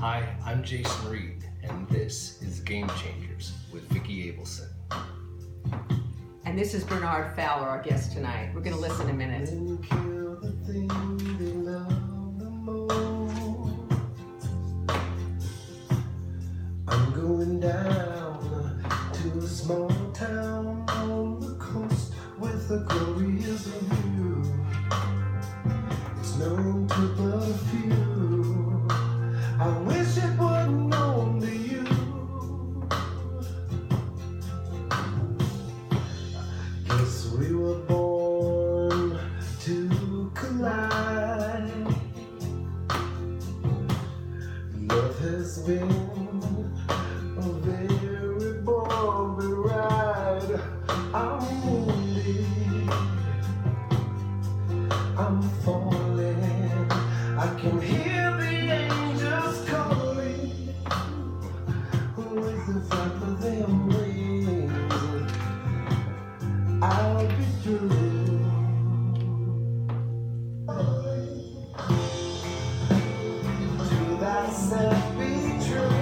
Hi, I'm Jason Reed, and this is Game Changers with Vicki Abelson. And this is Bernard Fowler, our guest tonight. We're going to listen a minute. When you kill the thing they love the most, I'm going down to a small town on the coast with a glorious view. It's known to but a few. I wish it were known to you. Guess we were born to collide. Love has been a very bumpy ride. I'm wounded, I'm falling. I can hear the angels calling with the flap of their wings. I'll be through. To thyself be true.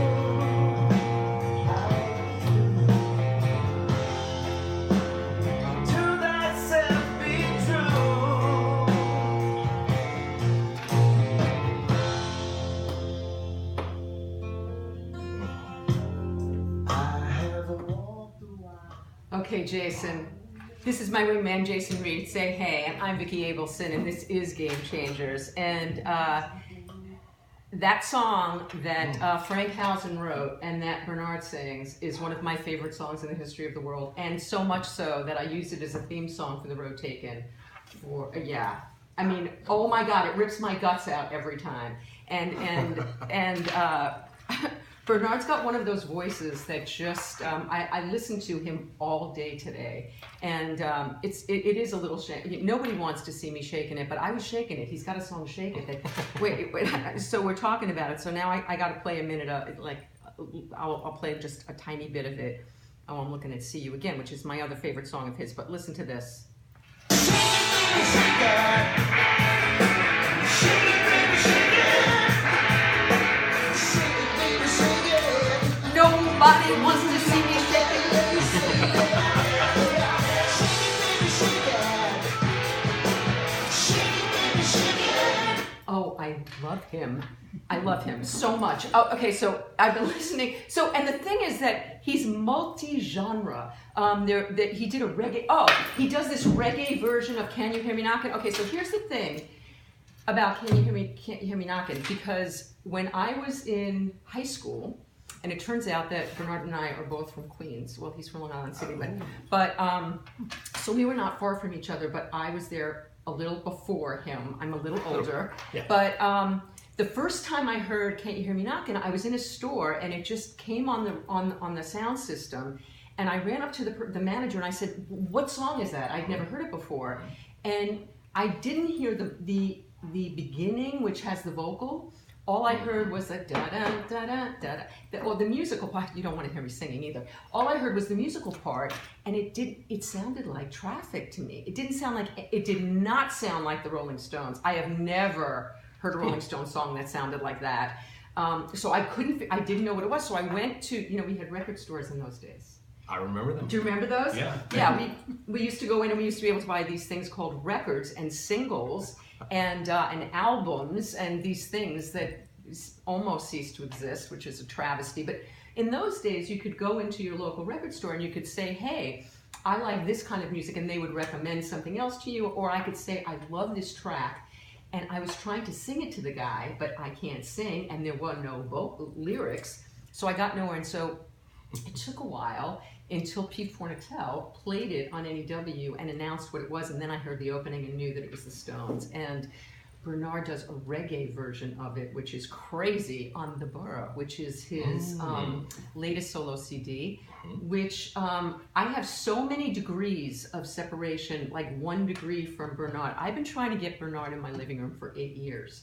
To thyself be true. I haven't walked a while. Okay, Jason. This is my wingman, Jason Reed. Say hey, and I'm Vicki Abelson, and this is Game Changers. And that song that Frank Howson wrote and that Bernard sings is one of my favorite songs in the history of the world, and so much so that I use it as a theme song for the Road Taken. I mean, oh my God, it rips my guts out every time. And Bernard's got one of those voices that just, I listen to him all day today, and it is a little shake. Nobody wants to see me shaking it, but I was shaking it. He's got a song, Shake It. That, wait, so we're talking about it, so now I got to play a minute of, I'll play just a tiny bit of it. Oh, I'm looking at See You Again, which is my other favorite song of his, but listen to this. Nobody wants to see me shaking. Oh, I love him. I love him so much. Oh, okay, so I've been listening. So, and the thing is that he's multi-genre. He did a reggae. Oh, he does this reggae version of Can You Hear Me Knockin'? Okay, so here's the thing about Can't You Hear Me Knockin'? Because when I was in high school, and it turns out that Bernard and I are both from Queens. Well, he's from Long Island City, but so we were not far from each other. But I was there a little before him. I'm a little older. Yeah. But the first time I heard "Can't You Hear Me Knockin'," I was in a store, and it just came on the sound system, and I ran up to the manager and I said, "What song is that? I'd never heard it before," and I didn't hear the beginning, which has the vocal. All I heard was a da-da-da-da-da-da. Well, the musical part, you don't want to hear me singing either. All I heard was the musical part, and it sounded like Traffic to me. It did not sound like the Rolling Stones. I have never heard a Rolling Stones song that sounded like that. So I didn't know what it was. So I went to, we had record stores in those days. I remember them. Do you remember those? Yeah. Yeah, we used to go in and we used to be able to buy these things called records and singles and albums and these things that almost ceased to exist, which is a travesty. But in those days, you could go into your local record store and you could say, hey, I like this kind of music, and they would recommend something else to you. Or I could say, I love this track, and I was trying to sing it to the guy, but I can't sing, and there were no lyrics, so I got nowhere. And so it took a while until Pete Fornatale played it on NEW and announced what it was, and then I heard the opening and knew that it was the Stones. And Bernard does a reggae version of it, which is crazy, on the Bura, which is his latest solo CD, which I have so many degrees of separation, like 1 degree from Bernard. I've been trying to get Bernard in my living room for 8 years.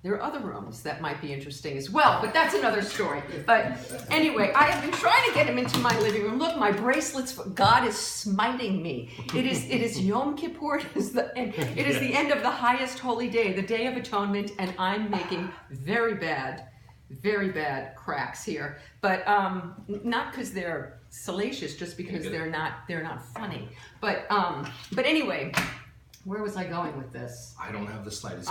There are other rooms that might be interesting as well, but that's another story. But anyway, I have been trying to get him into my living room. Look, my bracelets, God is smiting me. It is Yom Kippur, it is the end of the highest holy day, the Day of Atonement, and I'm making very bad very bad cracks here, but not because they're salacious, just because they're not funny. But anyway, where was I going with this? I don't have the slightest.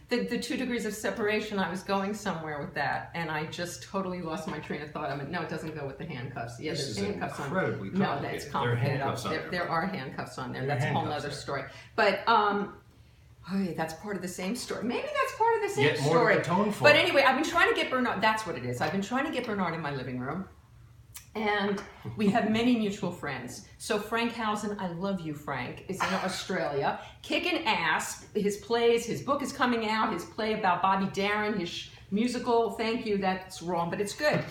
The 2 degrees of separation. I was going somewhere with that, and I just totally lost my train of thought. I mean, no, it doesn't go with the handcuffs. Yeah, this there's is handcuffs on. Incredibly No, that's complicated. There are handcuffs on there. That's a whole other story. But that's part of the same story. Maybe that's part of the same story. But anyway, I've been trying to get Bernard. That's what it is. I've been trying to get Bernard in my living room. And we have many mutual friends. So Frank Howson, I love you, Frank, is in Australia, kicking ass. His plays, his book is coming out, his play about Bobby Darin, his musical, thank you, that's wrong, but it's good.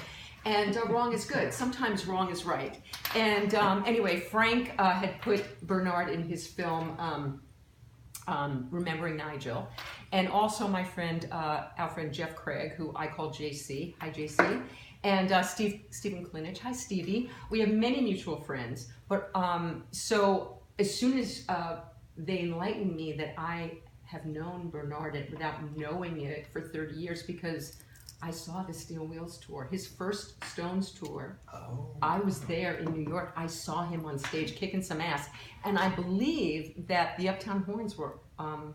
And wrong is good. Sometimes wrong is right. And anyway, Frank had put Bernard in his film, Remembering Nigel. And also my friend, our friend Jeff Craig, who I call JC. Hi, JC. And Stephen Klinich. Hi, Stevie. We have many mutual friends. But so as soon as they enlightened me that I have known Bernard without knowing it for 30 years, because I saw the Steel Wheels tour, his first Stones tour. Oh. I was there in New York. I saw him on stage kicking some ass. And I believe that the Uptown Horns were on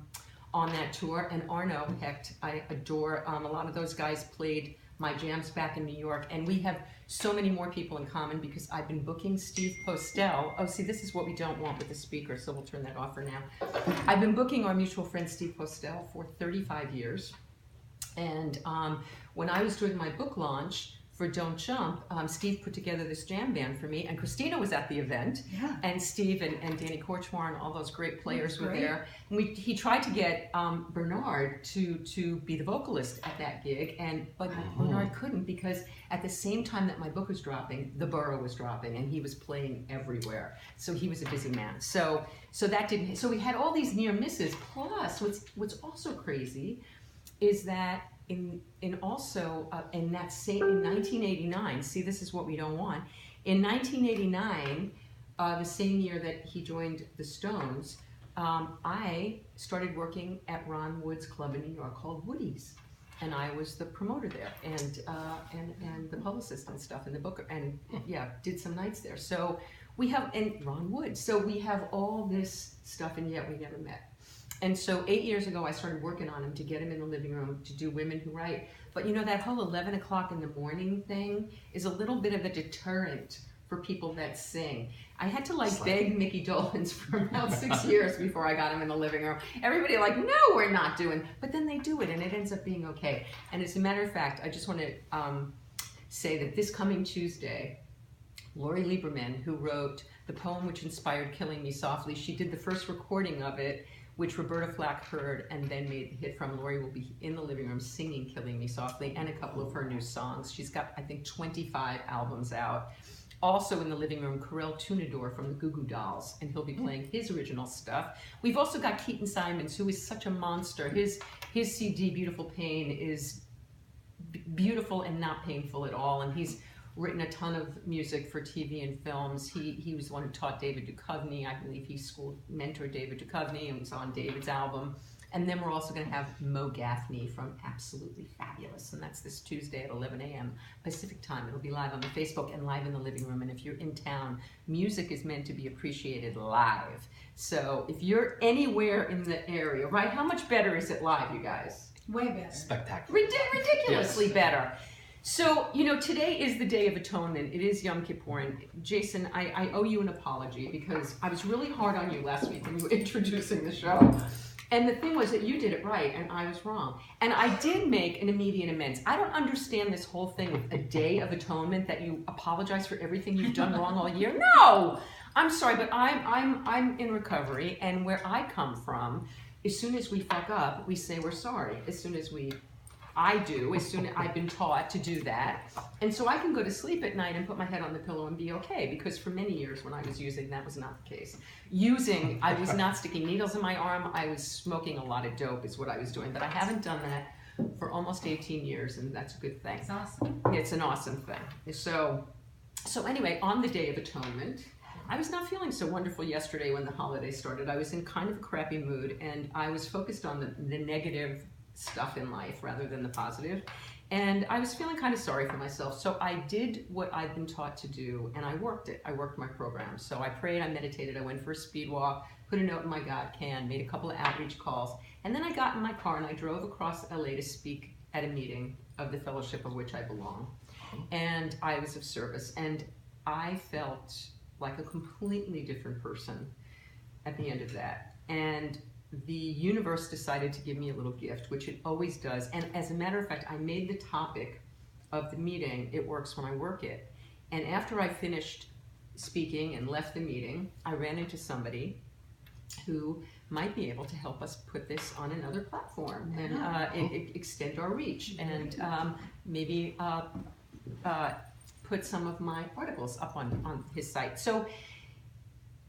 that tour. And Arno Hecht, I adore. A lot of those guys played my jams back in New York, and we have so many more people in common because I've been booking Steve Postel. Oh, see, this is what we don't want with the speaker, so we'll turn that off for now. I've been booking our mutual friend Steve Postel for 35 years, and when I was doing my book launch for Don't Jump, Steve put together this jam band for me, and Christina was at the event, and Steve and Danny Korchmar and all those great players were there. And he tried to get Bernard to be the vocalist at that gig, but Bernard couldn't, because at the same time that my book was dropping, the Bura was dropping, and he was playing everywhere. So he was a busy man. So that didn't. So we had all these near misses. Plus, what's also crazy is that in 1989, see, this is what we don't want. In 1989, the same year that he joined the Stones, I started working at Ron Wood's club in New York called Woody's, and I was the promoter there and the publicist and stuff in the book, and did some nights there. So we have, and Ron Wood. So we have all this stuff, and yet we never met. And so 8 years ago, I started working on him to get him in the living room to do Women Who Write. But you know, that whole 11 o'clock in the morning thing is a little bit of a deterrent for people that sing. I had to beg Mickey Dolenz for about 6 years before I got him in the living room. Everybody no, we're not doing. But then they do it, and it ends up being okay. And as a matter of fact, I just want to say that this coming Tuesday, Lori Lieberman, who wrote the poem which inspired Killing Me Softly, she did the first recording of it, which Roberta Flack heard and then made the hit from. Lori will be in the living room singing Killing Me Softly and a couple of her new songs. She's got, I think, 25 albums out. Also in the living room, Karel Tunador from the Goo Goo Dolls, and he'll be playing his original stuff. We've also got Keaton Simons, who is such a monster. His CD, Beautiful Pain, is beautiful and not painful at all, and he's written a ton of music for TV and films. He was the one who taught David Duchovny. I believe he mentored David Duchovny and was on David's album. And then we're also going to have Mo Gaffney from Absolutely Fabulous. And that's this Tuesday at 11 a.m. Pacific time. It'll be live on the Facebook and live in the living room. And if you're in town, music is meant to be appreciated live. So if you're anywhere in the area, right? How much better is it live, you guys? Way better. Spectacular. Ridiculously better. So, you know, today is the Day of Atonement. It is Yom Kippur. And Jason, I owe you an apology because I was really hard on you last week when you were introducing the show. And the thing was that you did it right and I was wrong. And I did make an immediate amends. I don't understand this whole thing with a Day of Atonement, that you apologize for everything you've done wrong all year. No! I'm sorry, but I'm in recovery, and where I come from, as soon as we fuck up, we say we're sorry. As soon as I've been taught to do that. And so I can go to sleep at night and put my head on the pillow and be okay, because for many years when I was using, that was not the case. I was not sticking needles in my arm, I was smoking a lot of dope is what I was doing, but I haven't done that for almost 18 years, and that's a good thing. It's awesome. It's an awesome thing. So anyway, on the Day of Atonement, I was not feeling so wonderful yesterday when the holiday started. I was in kind of a crappy mood, and I was focused on the negative stuff in life rather than the positive. And I was feeling kind of sorry for myself. So I did what I'd been taught to do, and I worked it. I worked my program. So I prayed, I meditated, I went for a speed walk, put a note in my God can, made a couple of outreach calls. And then I got in my car and I drove across LA to speak at a meeting of the fellowship of which I belong. And I was of service. And I felt like a completely different person at the end of that. And the universe decided to give me a little gift, which it always does. And as a matter of fact, I made the topic of the meeting, "It works when I work it." And after I finished speaking and left the meeting, I ran into somebody who might be able to help us put this on another platform and extend our reach, and maybe put some of my articles up on his site. So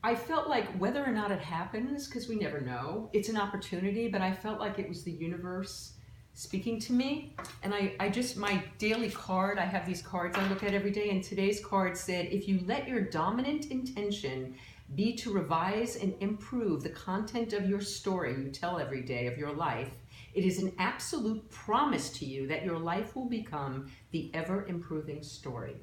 I felt like whether or not it happens, because we never know, it's an opportunity, but I felt like it was the universe speaking to me. And I just, my daily card, I have these cards I look at every day, and today's card said, "If you let your dominant intention be to revise and improve the content of your story you tell every day of your life, it is an absolute promise to you that your life will become the ever-improving story."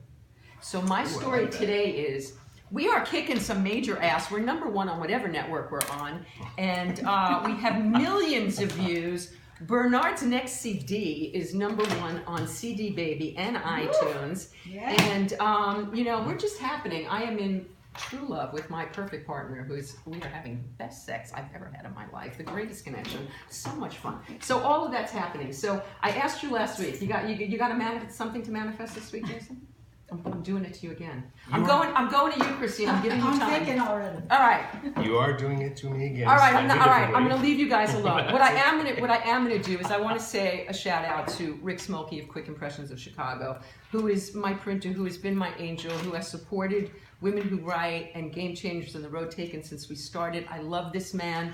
So my story today is, we are kicking some major ass. We're #1 on whatever network we're on, and we have millions of views. Bernard's next CD is #1 on CD Baby and iTunes. Yeah. And, you know, we're just happening. I am in true love with my perfect partner, we are having the best sex I've ever had in my life, the greatest connection, so much fun. So all of that's happening. So I asked you last week, you got something to manifest this week, Jason? I'm doing it to you again. I'm going to you, Christine. I'm giving you time. I'm thinking already. All right. You are doing it to me again. All right. I'm going to leave you guys alone. What I am going to do is I want to say a shout out to Rick Smolke of Quick Impressions of Chicago, who is my printer, who has been my angel, who has supported Women Who Write and Game Changers and The Road Taken since we started. I love this man.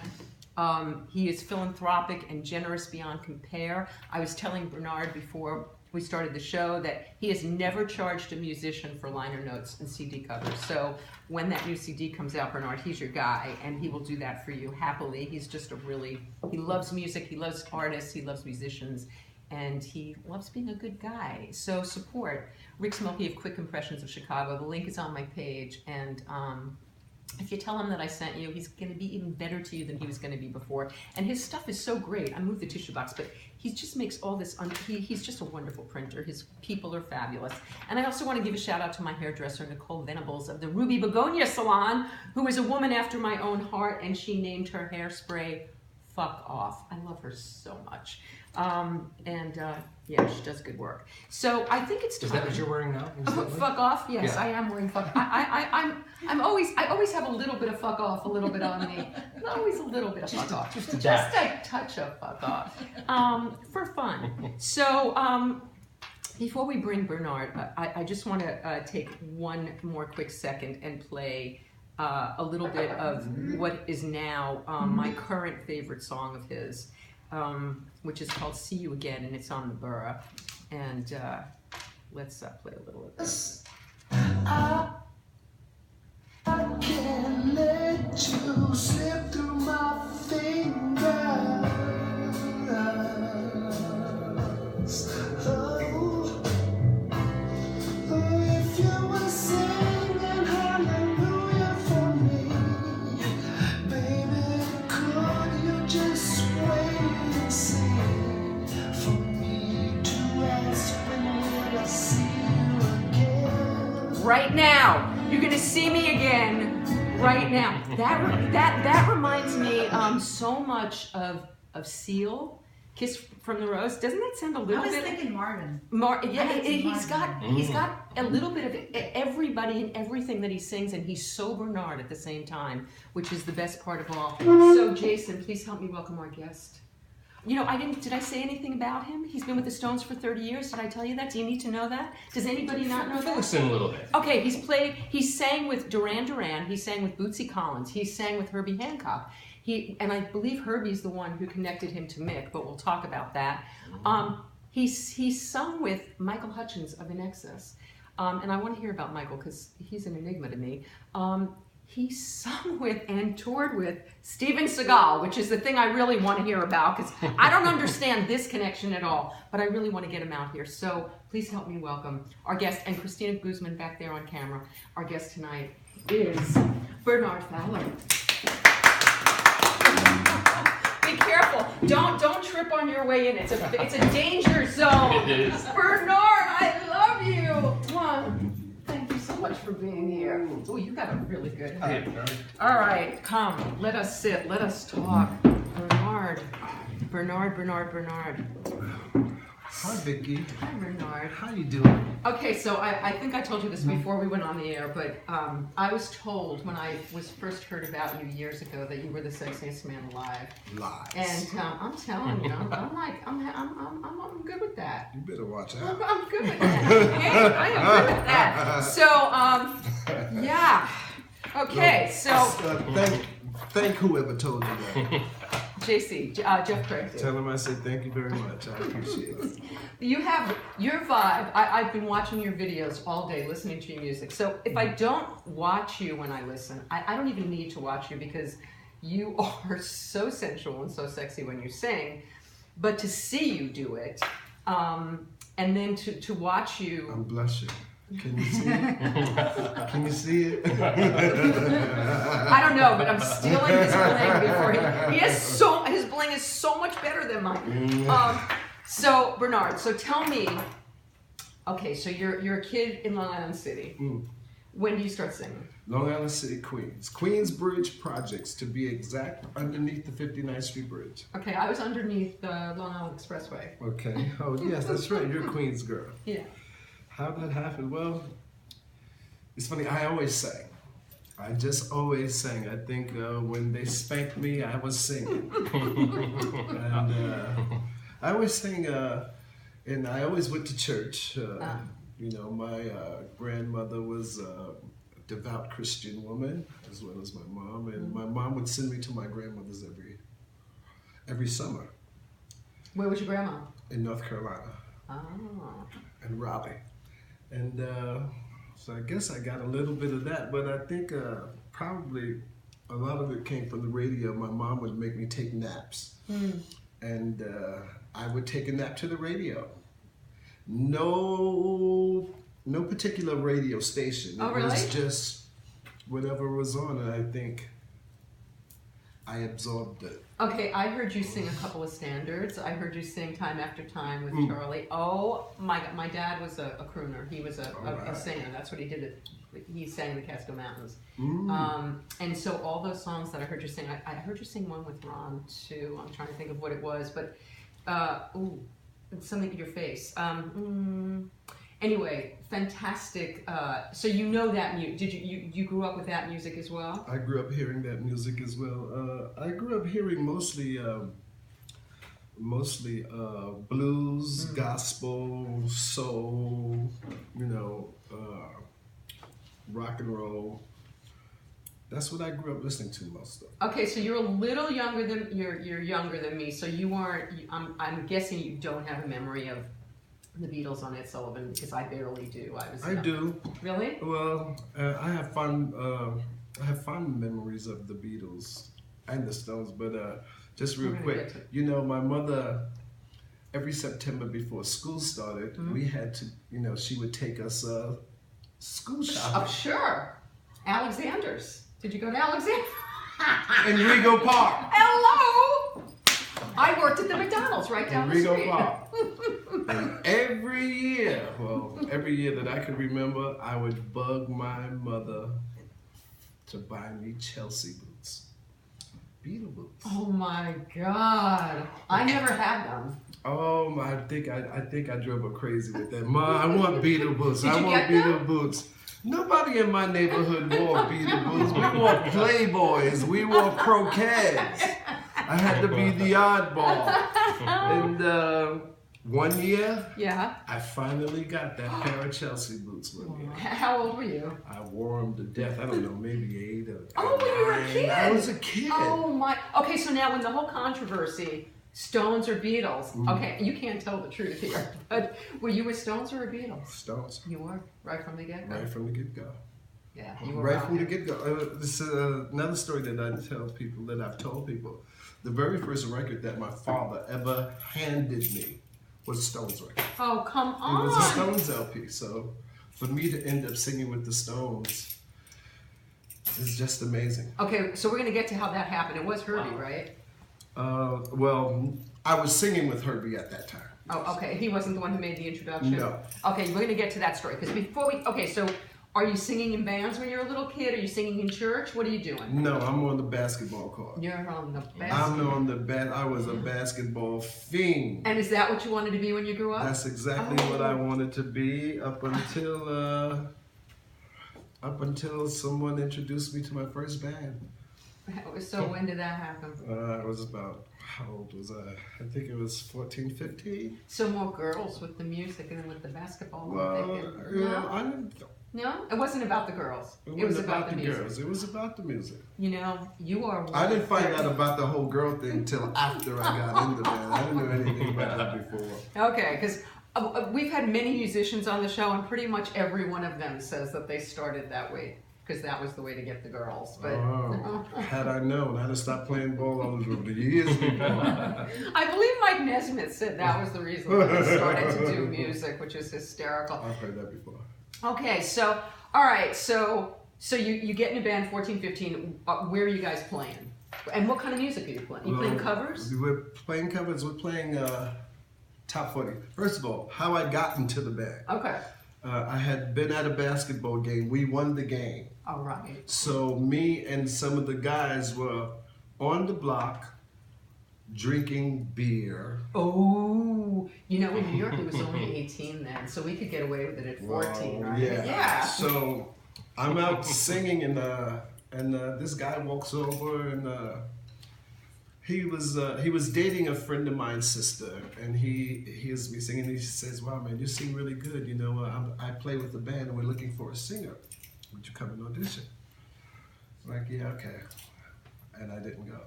He is philanthropic and generous beyond compare. I was telling Bernard before we started the show that he has never charged a musician for liner notes and CD covers. So when that new CD comes out, Bernard, he's your guy, and he will do that for you happily. He's just he loves music, he loves artists, he loves musicians, and he loves being a good guy. So support Rick Smolke of Quick Impressions of Chicago. The link is on my page, and if you tell him that I sent you, he's going to be even better to you than he was going to be before. And his stuff is so great. I moved the tissue box, but he just makes all this, he's just a wonderful printer. His people are fabulous. And I also want to give a shout out to my hairdresser, Nicole Venables of the Ruby Begonia Salon, who is a woman after my own heart, and she named her hairspray Fuck Off. I love her so much. Yeah, she does good work. So I think it's time. Is that what you're wearing now? Fuck off? Yes, yeah. I am wearing fuck. I always have a little bit of fuck off, a little bit on me. Always a little bit of fuck off. Just a touch of fuck off. For fun. So before we bring Bernard, I just want to take one more quick second and play a little bit of what is now my current favorite song of his. Which is called "See You Again," and it's on the Bura. And let's play a little of this. I can't let you slip through my fingers. If you were singing hallelujah for me, baby, could you just wait and see for me to ask when will I see you again? Right now, you're gonna see me again. Right now, that reminds me so much of Seal. Kiss from the Rose. Doesn't that sound a little bit? I was thinking Marvin. Yeah, he's got a little bit of everybody and everything that he sings, and he's so Bernard at the same time, which is the best part of all. So Jason, please help me welcome our guest. You know, did I say anything about him? He's been with the Stones for 30 years. Did I tell you that? Do you need to know that? Does anybody not know that? Listen a little bit. Okay, he sang with Duran Duran, he sang with Boostie Collins, he sang with Herbie Hancock. And I believe Herbie's the one who connected him to Mick, but we'll talk about that. He's sung with Michael Hutchence of In Excess. And I want to hear about Michael because he's an enigma to me. he sung with and toured with Steven Seagal, which is the thing I really want to hear about, because I don't understand this connection at all, but I really want to get him out here. So please help me welcome our guest, and Christina Guzman back there on camera. Our guest tonight is Bernard Fowler. Be careful. Don't trip on your way in. It's a danger zone. It is. Bernard, I love you. Thank you so much for being here. Oh, you got a really good head. All right, come. Let us sit. Let us talk. Bernard. Hi, Vicki. Hi, Bernard. How you doing? Okay, so I think I told you this before we went on the air, but I was told when I was first heard about you years ago that you were the sexiest man alive. Lies. And I'm telling you, I'm good with that. You better watch out. I'm good with that. Okay, I am good with that. So, yeah. Okay, so Thank whoever told you that. JC, Jeff Craig. Tell him I said thank you very much. I appreciate it. You have your vibe. I've been watching your videos all day, listening to your music. So if I don't watch you when I listen, I don't even need to watch you, because you are so sensual and so sexy when you sing. But to see you do it, and then to watch you. I'm blushing. Can you see it? Can you see it? I don't know, but I'm stealing his bling before he has his bling is so much better than mine. So Bernard, so tell me, okay, so you're a kid in Long Island City. When do you start singing? Long Island City, Queens. Queensbridge Projects, to be exact, underneath the 59th Street Bridge. Okay, I was underneath the Long Island Expressway. Okay. Oh, yes, that's right. You're a Queens girl. Yeah. How'd that happen? Well, it's funny. I always sang. I just always sang. I think when they spanked me, I was singing. And I always sang, and I always went to church. You know, my grandmother was a devout Christian woman, as well as my mom. And my mom would send me to my grandmother's every summer. Where was your grandma? In North Carolina. Oh. In Raleigh. And so I guess I got a little bit of that, but I think probably a lot of it came from the radio. My mom would make me take naps, and I would take a nap to the radio. No particular radio station. Oh, really? It was just whatever was on, and I think I absorbed it. Okay, I heard you sing a couple of standards. I heard you sing Time After Time with Charlie. Oh my God, my dad was a crooner. He was a singer. That's what he did. He sang the Catskill Mountains. And so all those songs that I heard you sing, I heard you sing one with Ron too. I'm trying to think of what it was, but it's something in your face. Anyway, fantastic. So you know that music. Did you grew up with that music as well? I grew up hearing that music as well. I grew up hearing mostly blues, gospel, soul, rock and roll. That's what I grew up listening to most of. Okay, so you're a little younger than you're younger than me. So you aren't. I'm guessing you don't have a memory of the Beatles on Ed Sullivan, because I barely do. I do. Really? Well, I have fond memories of the Beatles and the Stones, but just real quick, my mother, every September before school started, we had to, she would take us school shopping. Oh, sure. Alexander's. Did you go to Alexander? In Rego Park. Hello. I worked at the McDonald's right down the street. Park. And every year that I could remember, I would bug my mother to buy me Chelsea boots. Beatle boots. Oh my God. I never had them. Oh my, I think I drove her crazy with that. Ma, I want Beatle boots. Did you want get Beatle them? Boots. Nobody in my neighborhood wore Beatle boots. We wore Playboys. We wore croquettes. I had to be the oddball. And one year, I finally got that pair of Chelsea boots one year. How old were you? I wore them to death. I don't know, maybe 8 or 9. Oh, when you were a kid? I was a kid. Oh my. Okay, so now when the whole controversy, Stones or Beatles, okay, you can't tell the truth here, but were you a Stones or a Beatles? Stones. You were, right from the get-go? Right from the get-go. Yeah, you were right from the get-go. This is another story that I tell people, that I've told people. The very first record that my father ever handed me was a Stones record. Oh, come on. It was a Stones LP. So for me to end up singing with the Stones is just amazing. Okay, so we're going to get to how that happened. It was Herbie, right? Well, I was singing with Herbie at that time. Oh, okay. He wasn't the one who made the introduction? No. Okay, we're going to get to that story. Because before we... Okay, so are you singing in bands when you're a little kid? Are you singing in church? What are you doing? No, I'm on the basketball court. You're on the basketball. I'm on the I was a basketball fiend. And is that what you wanted to be when you grew up? That's exactly what I wanted to be up until someone introduced me to my first band. So when did that happen? I was about, how old was I? I think it was 14, 15. So more girls with the music and then with the basketball. Well, I didn't. No, it wasn't about the girls. It was about the music. girls. It was about the music. You know, you are. I didn't find out about the whole girl thing until after I got in the band. I didn't know anything about that before. Okay, because we've had many musicians on the show, and pretty much every one of them says that they started that way because that was the way to get the girls. But had I known, I'd have stopped playing ball all over years before. I believe Mike Nesmith said that was the reason why they started to do music, which is hysterical. I've heard that before. Okay, so, all right, so you get in a band 14, 15, where are you guys playing? And what kind of music are you playing? You playing covers? We're playing covers, we're playing top 40. First of all, how I got into the band. Okay. I had been at a basketball game, we won the game. All right. So me and some of the guys were on the block drinking beer. Oh, you know, in New York it was only 18 then, so we could get away with it at 14, right? Yeah. So I'm out singing, and this guy walks over, and he was dating a friend of mine's sister, and he hears me singing, and he says, "Wow, man, you sing really good. You know, I play with the band, and we're looking for a singer. Would you come and audition?" I'm like, yeah, okay, and I didn't go.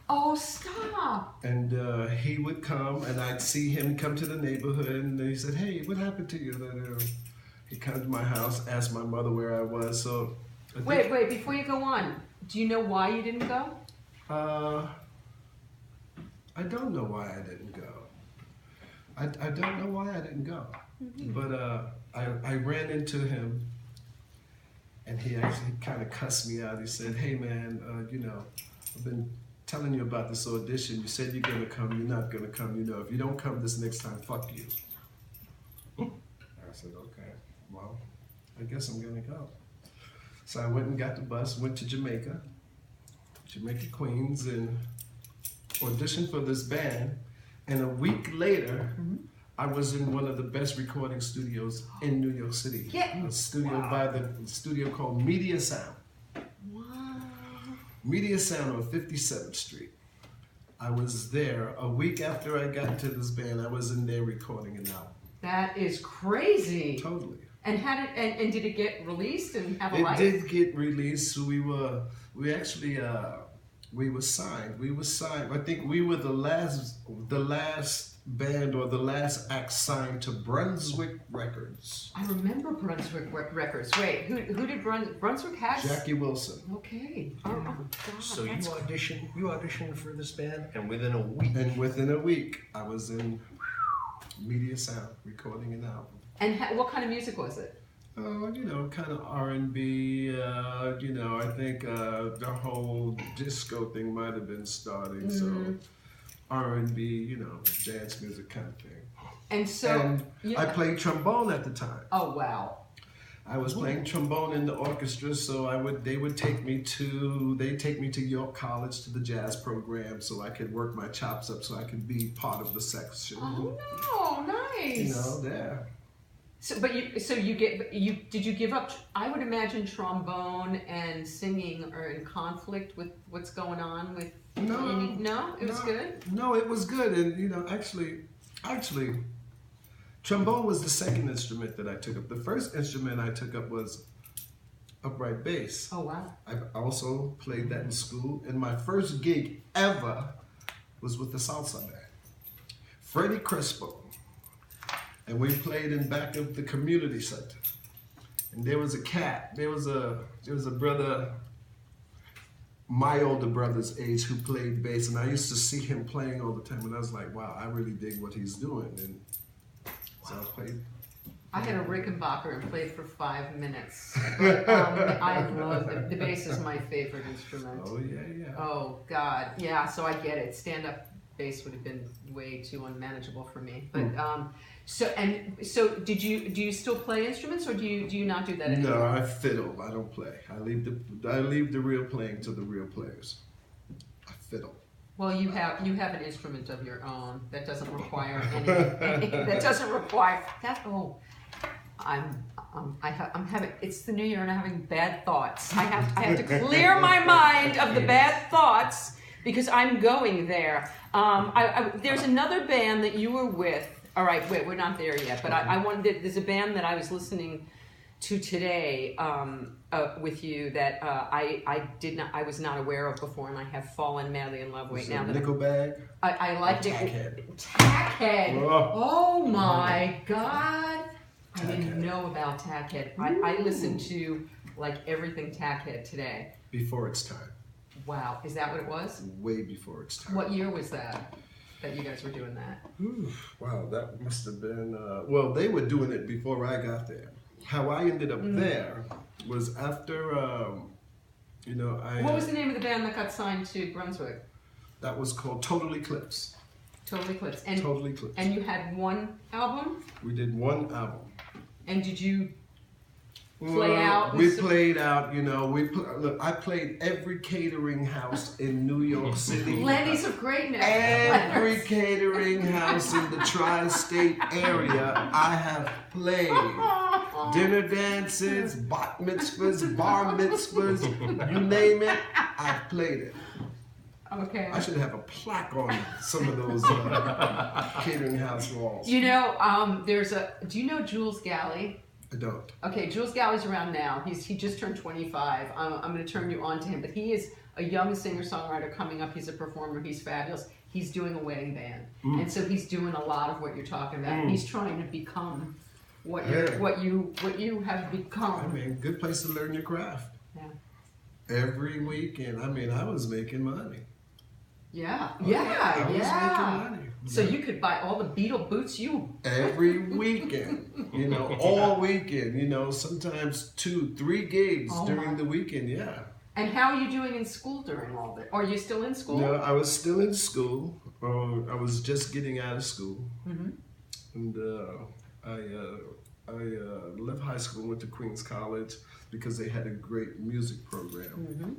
Oh, stop! And he would come, and I'd see him come to the neighborhood, and he said, "Hey, what happened to you?" He came to my house, asked my mother where I was. So wait, before you go on, do you know why you didn't go? I don't know why I didn't go. I don't know why I didn't go. Mm-hmm. But I ran into him, and he actually kind of cussed me out. He said, "Hey, man, you know, I've been telling you about this audition. You said you're gonna come, you're not gonna come. You know, if you don't come this next time, fuck you." I said, "Okay, well, I guess I'm gonna go." So I went and got the bus, went to Jamaica, Queens, and auditioned for this band. And a week later, I was in one of the best recording studios in New York City. Yeah. A studio by the studio called Media Sound. Media Sound on 57th Street. I was there a week after I got into this band. I was in there recording an album. That is crazy. Totally. And did it get released and have a life? It did get released. We were signed. We were signed. I think we were the last band or the last act signed to Brunswick Records. I remember Brunswick Records. Wait, who did Brunswick has? Jackie Wilson. Okay. Oh, God, So you auditioned for this band, and within a week, I was in Media Sound recording an album. And what kind of music was it? You know, kind of R&B, you know, I think the whole disco thing might have been starting, so R&B, you know, dance music kind of thing. And so... I played trombone at the time. Oh, wow. I was playing trombone in the orchestra, so they would take me to York College to the jazz program so I could work my chops up so I could be part of the section. Oh, no, nice. You know, there. So, did you give up? I would imagine trombone and singing are in conflict with what's going on with. No, it was good. No, it was good, and you know, actually, trombone was the second instrument that I took up. The first instrument I took up was upright bass. Oh wow! I also played that in school, and my first gig ever was with the salsa band, Freddie Crespo. And we played in back of the community center. And there was a cat. There was a brother, my older brother's age, who played bass, and I used to see him playing all the time, and I was like, wow, I really dig what he's doing. And so I played. I had a Rickenbacker and played for 5 minutes. But, I love it. The bass is my favorite instrument. Oh yeah. Oh God, yeah. So I get it. Stand-up bass would have been way too unmanageable for me. But so do you still play instruments, or do you not do that anymore? No, I fiddle. I don't play. I leave the real playing to the real players. I fiddle. Well, you have an instrument of your own that doesn't require any that doesn't require that. Oh, I'm having, it's the new year and I'm having bad thoughts. I have to clear my mind of the bad thoughts because I'm going there. There's another band that you were with. All right, wait, we're not there yet, but I wanted. There's a band that I was listening to today with you that I was not aware of before, and I have fallen madly in love with now. Nickelback. I like Tackhead. Tackhead. Oh. Oh my God! I didn't know about Tackhead. I listened to like everything Tackhead today. Before its time. Wow, is that what it was? Way before its time. What year was that you guys were doing that? Wow, that must have been. Well, they were doing it before I got there. How I ended up there was after, What was the name of the band that got signed to Brunswick? That was called Total Eclipse. Total Eclipse. Total Eclipse. And you had one album? We did one album. And did you play out? We played out, look, I played every catering house in New York City. Plenties of greatness. Every catering house in the tri-state area I have played. Dinner dances, bat mitzvahs, bar mitzvahs, you name it, I've played it. Okay. I should have a plaque on some of those catering house walls. do you know Jules Galley? I don't. Okay, Jules Galley's around now. He just turned 25. I'm going to turn you on to him, but he is a young singer-songwriter coming up. He's a performer. He's fabulous. He's doing a wedding band, and so he's doing a lot of what you're talking about. And he's trying to become what you have become. I mean, good place to learn your craft. Yeah. Every weekend. I mean, I was making money. Yeah. I was making money. So you could buy all the Beatle boots every weekend, all weekend, sometimes 2-3 gigs during the weekend, yeah. And how are you doing in school during all that? Are you still in school? No, I was still in school. I was just getting out of school. And I left high school and went to Queens College because they had a great music program.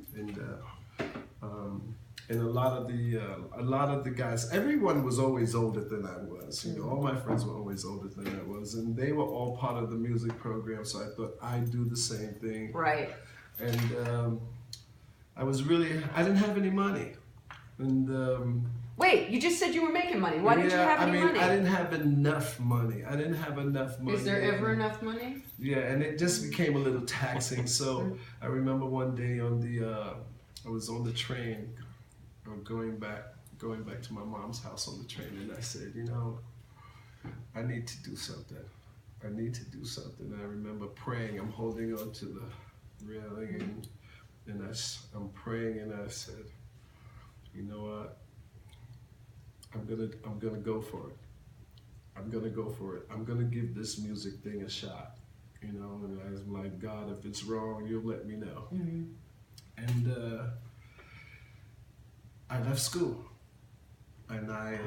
And a lot of the guys, everyone was always older than I was. All my friends were always older than I was, and they were all part of the music program. So I thought I'd do the same thing. Right. And I didn't have any money. And wait, you just said you were making money. Why didn't you have any money? I didn't have enough money. Is there ever enough money? Yeah, and it just became a little taxing. So I remember one day I was on the train. Going back to my mom's house on the train, and I said, I need to do something. I remember praying. I'm holding on to the railing, and I'm praying, and I said, you know what? I'm gonna go for it. I'm gonna give this music thing a shot. And I was like, God, if it's wrong, you'll let me know. And I left school, and I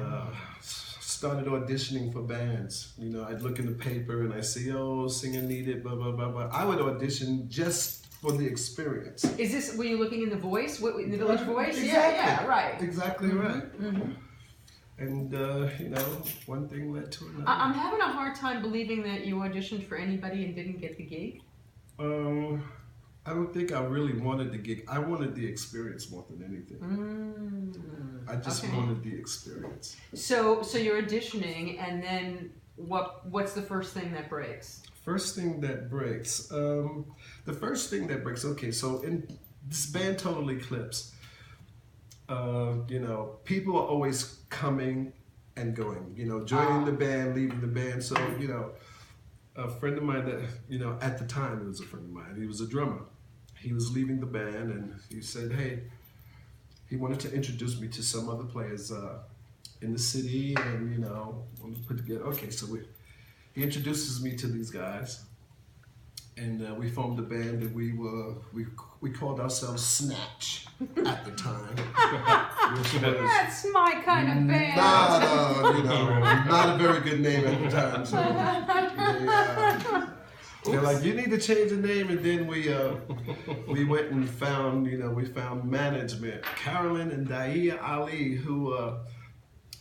started auditioning for bands. I'd look in the paper and I see, singer needed, blah, blah, blah, blah. I would audition just for the experience. Were you looking in the Voice? In the Village Voice? Exactly. Yeah, right. Exactly right. And, one thing led to another. I'm having a hard time believing that you auditioned for anybody and didn't get the gig. I don't think I really wanted the gig. I wanted the experience more than anything. I just wanted the experience. So you're auditioning, and then what's the first thing that breaks? First thing that breaks. Okay, so in this band Total Eclipse, people are always coming and going. Joining the band, leaving the band. So a friend of mine that, you know, at the time it was a friend of mine. He was a drummer. He was leaving the band, and he said, hey, he wanted to introduce me to some other players in the city, and, you know, wanted to put together. Okay, so he introduces me to these guys, and we formed a band, and we called ourselves Snatch at the time. That's my kind of band. You know, not a very good name at the time. So they're like, you need to change the name, and then we went and found, you know, we found management, Carolyn and Daia Ali, who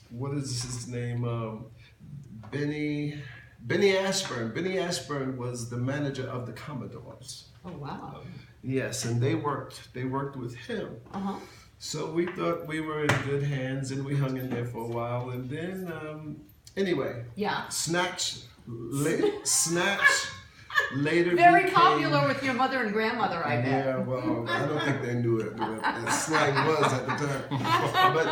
what is his name? Benny Ashburn. Benny Ashburn was the manager of the Commodores. Oh wow. Yes, and they worked with him. So we thought we were in good hands, and we hung in there for a while, and then anyway. Yeah. Snatch later Very became, popular with your mother and grandmother, I bet. Yeah, well, I don't think they knew what slang was at the time. But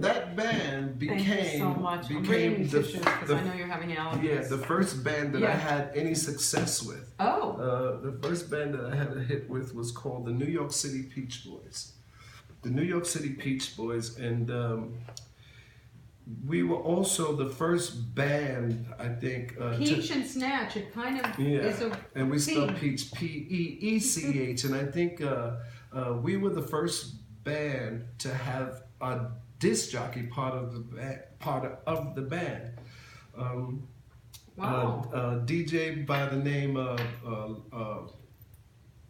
that band became Thank you so much. I'm bringing tissues because I know you're having allergies. Yeah, the first band that I had any success with. Oh. The first band that I had a hit with was called the New York City Peach Boys. The New York City Peach Boys, and we were also the first band, I think. Peach and Snatch, it kind of is a and we theme. spelled Peach, P-E-E-C-H, and I think we were the first band to have a disc jockey part of the band. Wow. DJ by the name of,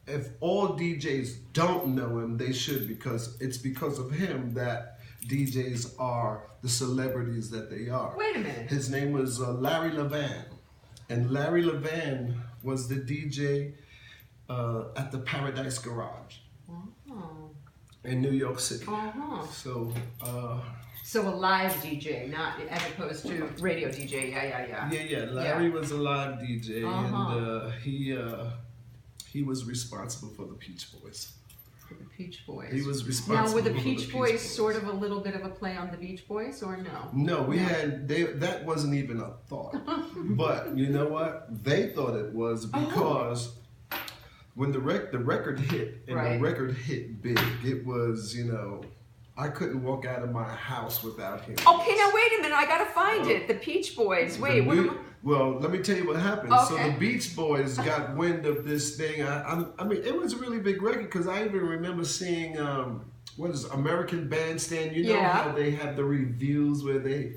if all DJs don't know him, they should, because it's because of him that DJs are the celebrities that they are. Wait a minute. His name was Larry Levan, and Larry Levan was the DJ at the Paradise Garage in New York City. So a live DJ, not as opposed to radio DJ. Yeah. Larry was a live DJ, and he was responsible for the Peach Boys. For the Peach Boys. He was responsible. Now, were the for Peach Boys sort of a little bit of a play on the Beach Boys, or no? No, that wasn't even a thought. But you know what? They thought it was because when the record hit, and the record hit big, it was, you know, I couldn't walk out of my house without him. Okay, now wait a minute, I gotta find it. The Peach Boys. Wait, well, let me tell you what happened. Okay. So the Beach Boys got wind of this thing. I mean, it was a really big record, because I even remember seeing, what is it, American Bandstand? You know how they have the reviews where they,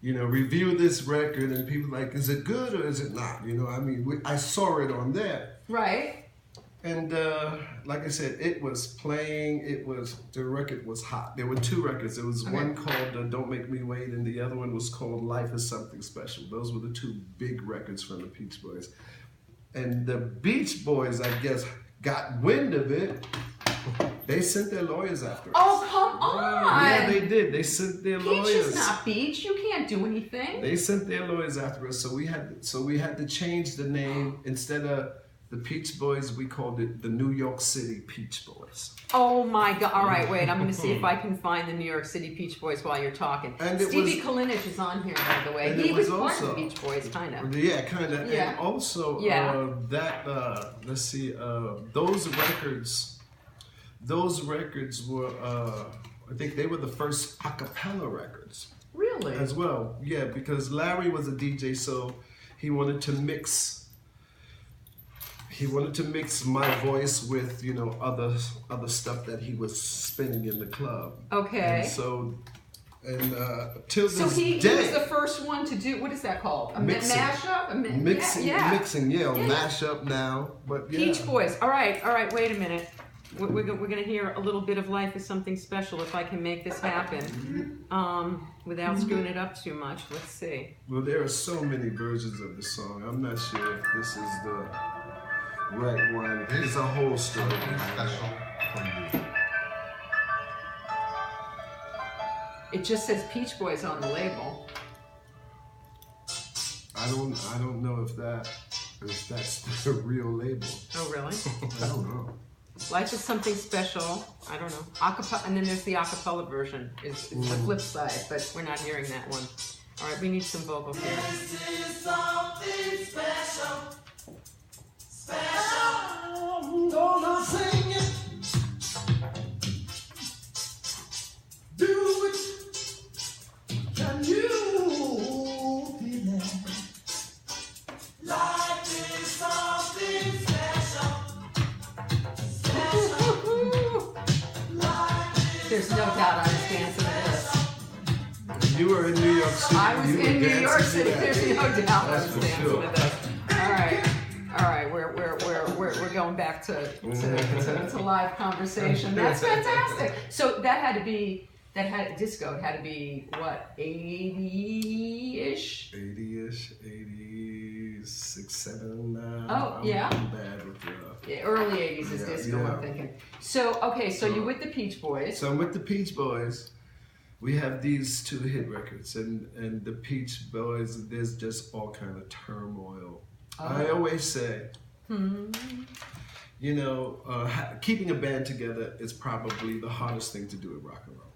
you know, review this record, and people like, is it good or is it not? You know, I mean, I saw it on there. Right. And like I said, it was playing, the record was hot. There were two records. There was one called Don't Make Me Wait, and the other one was called Life is Something Special. Those were the two big records from the Peach Boys. And the Beach Boys, I guess, got wind of it. They sent their lawyers after us. Oh, come on! Yeah, they did. They sent their lawyers. Peach is not Beach. You can't do anything. They sent their lawyers after us, so we had to change the name. Instead of the Peach Boys, we called it the New York City Peach Boys. Oh my God! All right, wait. I'm going to see if I can find the New York City Peach Boys while you're talking. And Stevie Kalinic is on here, by the way. He was part of the Beach Boys, kind of. Yeah, kind of. Yeah. And also, let's see, those records were, I think they were the first a cappella records. Really? As well, yeah, because Larry was a DJ, so he wanted to mix. He wanted to mix my voice with, you know, other stuff that he was spinning in the club. Okay. And so, till this day. So he was the first one to do, what is that called? A mashup? Mixing, mashup now. But yeah. Peach Boys. All right, wait a minute. We're going to hear a little bit of Life is Something Special if I can make this happen without screwing it up too much. Let's see. Well, there are so many versions of the song. I'm not sure if this is the right one. It's a whole story. It just says Peach Boys on the label. I don't know if that's the real label. Oh, really? I don't know. Life is Something Special. I don't know. Acapella, and then there's the acapella version. It's the flip side, but we're not hearing that one. All right, we need some vocals here. This is something special. I'm gonna sing it. Do it. Can you feel it? Life is something special. There's no doubt I was dancing to this. You were in New York City. I was You were in New dancing York to City. that. There's no doubt I That's was for dancing sure. to this. All right. We're going back to live conversation. That's fantastic. So that had to be disco. It had to be what, 80-ish? 80-ish, 86, 7 now. Oh, yeah? I'm bad with Yeah, early 80s is Yeah, disco, yeah. I'm thinking. So okay, so you're with the Peach Boys. So I'm with the Peach Boys. We have these 2 hit records, and the Peach Boys, there's just all kind of turmoil. I always say, you know, keeping a band together is probably the hardest thing to do in rock and roll.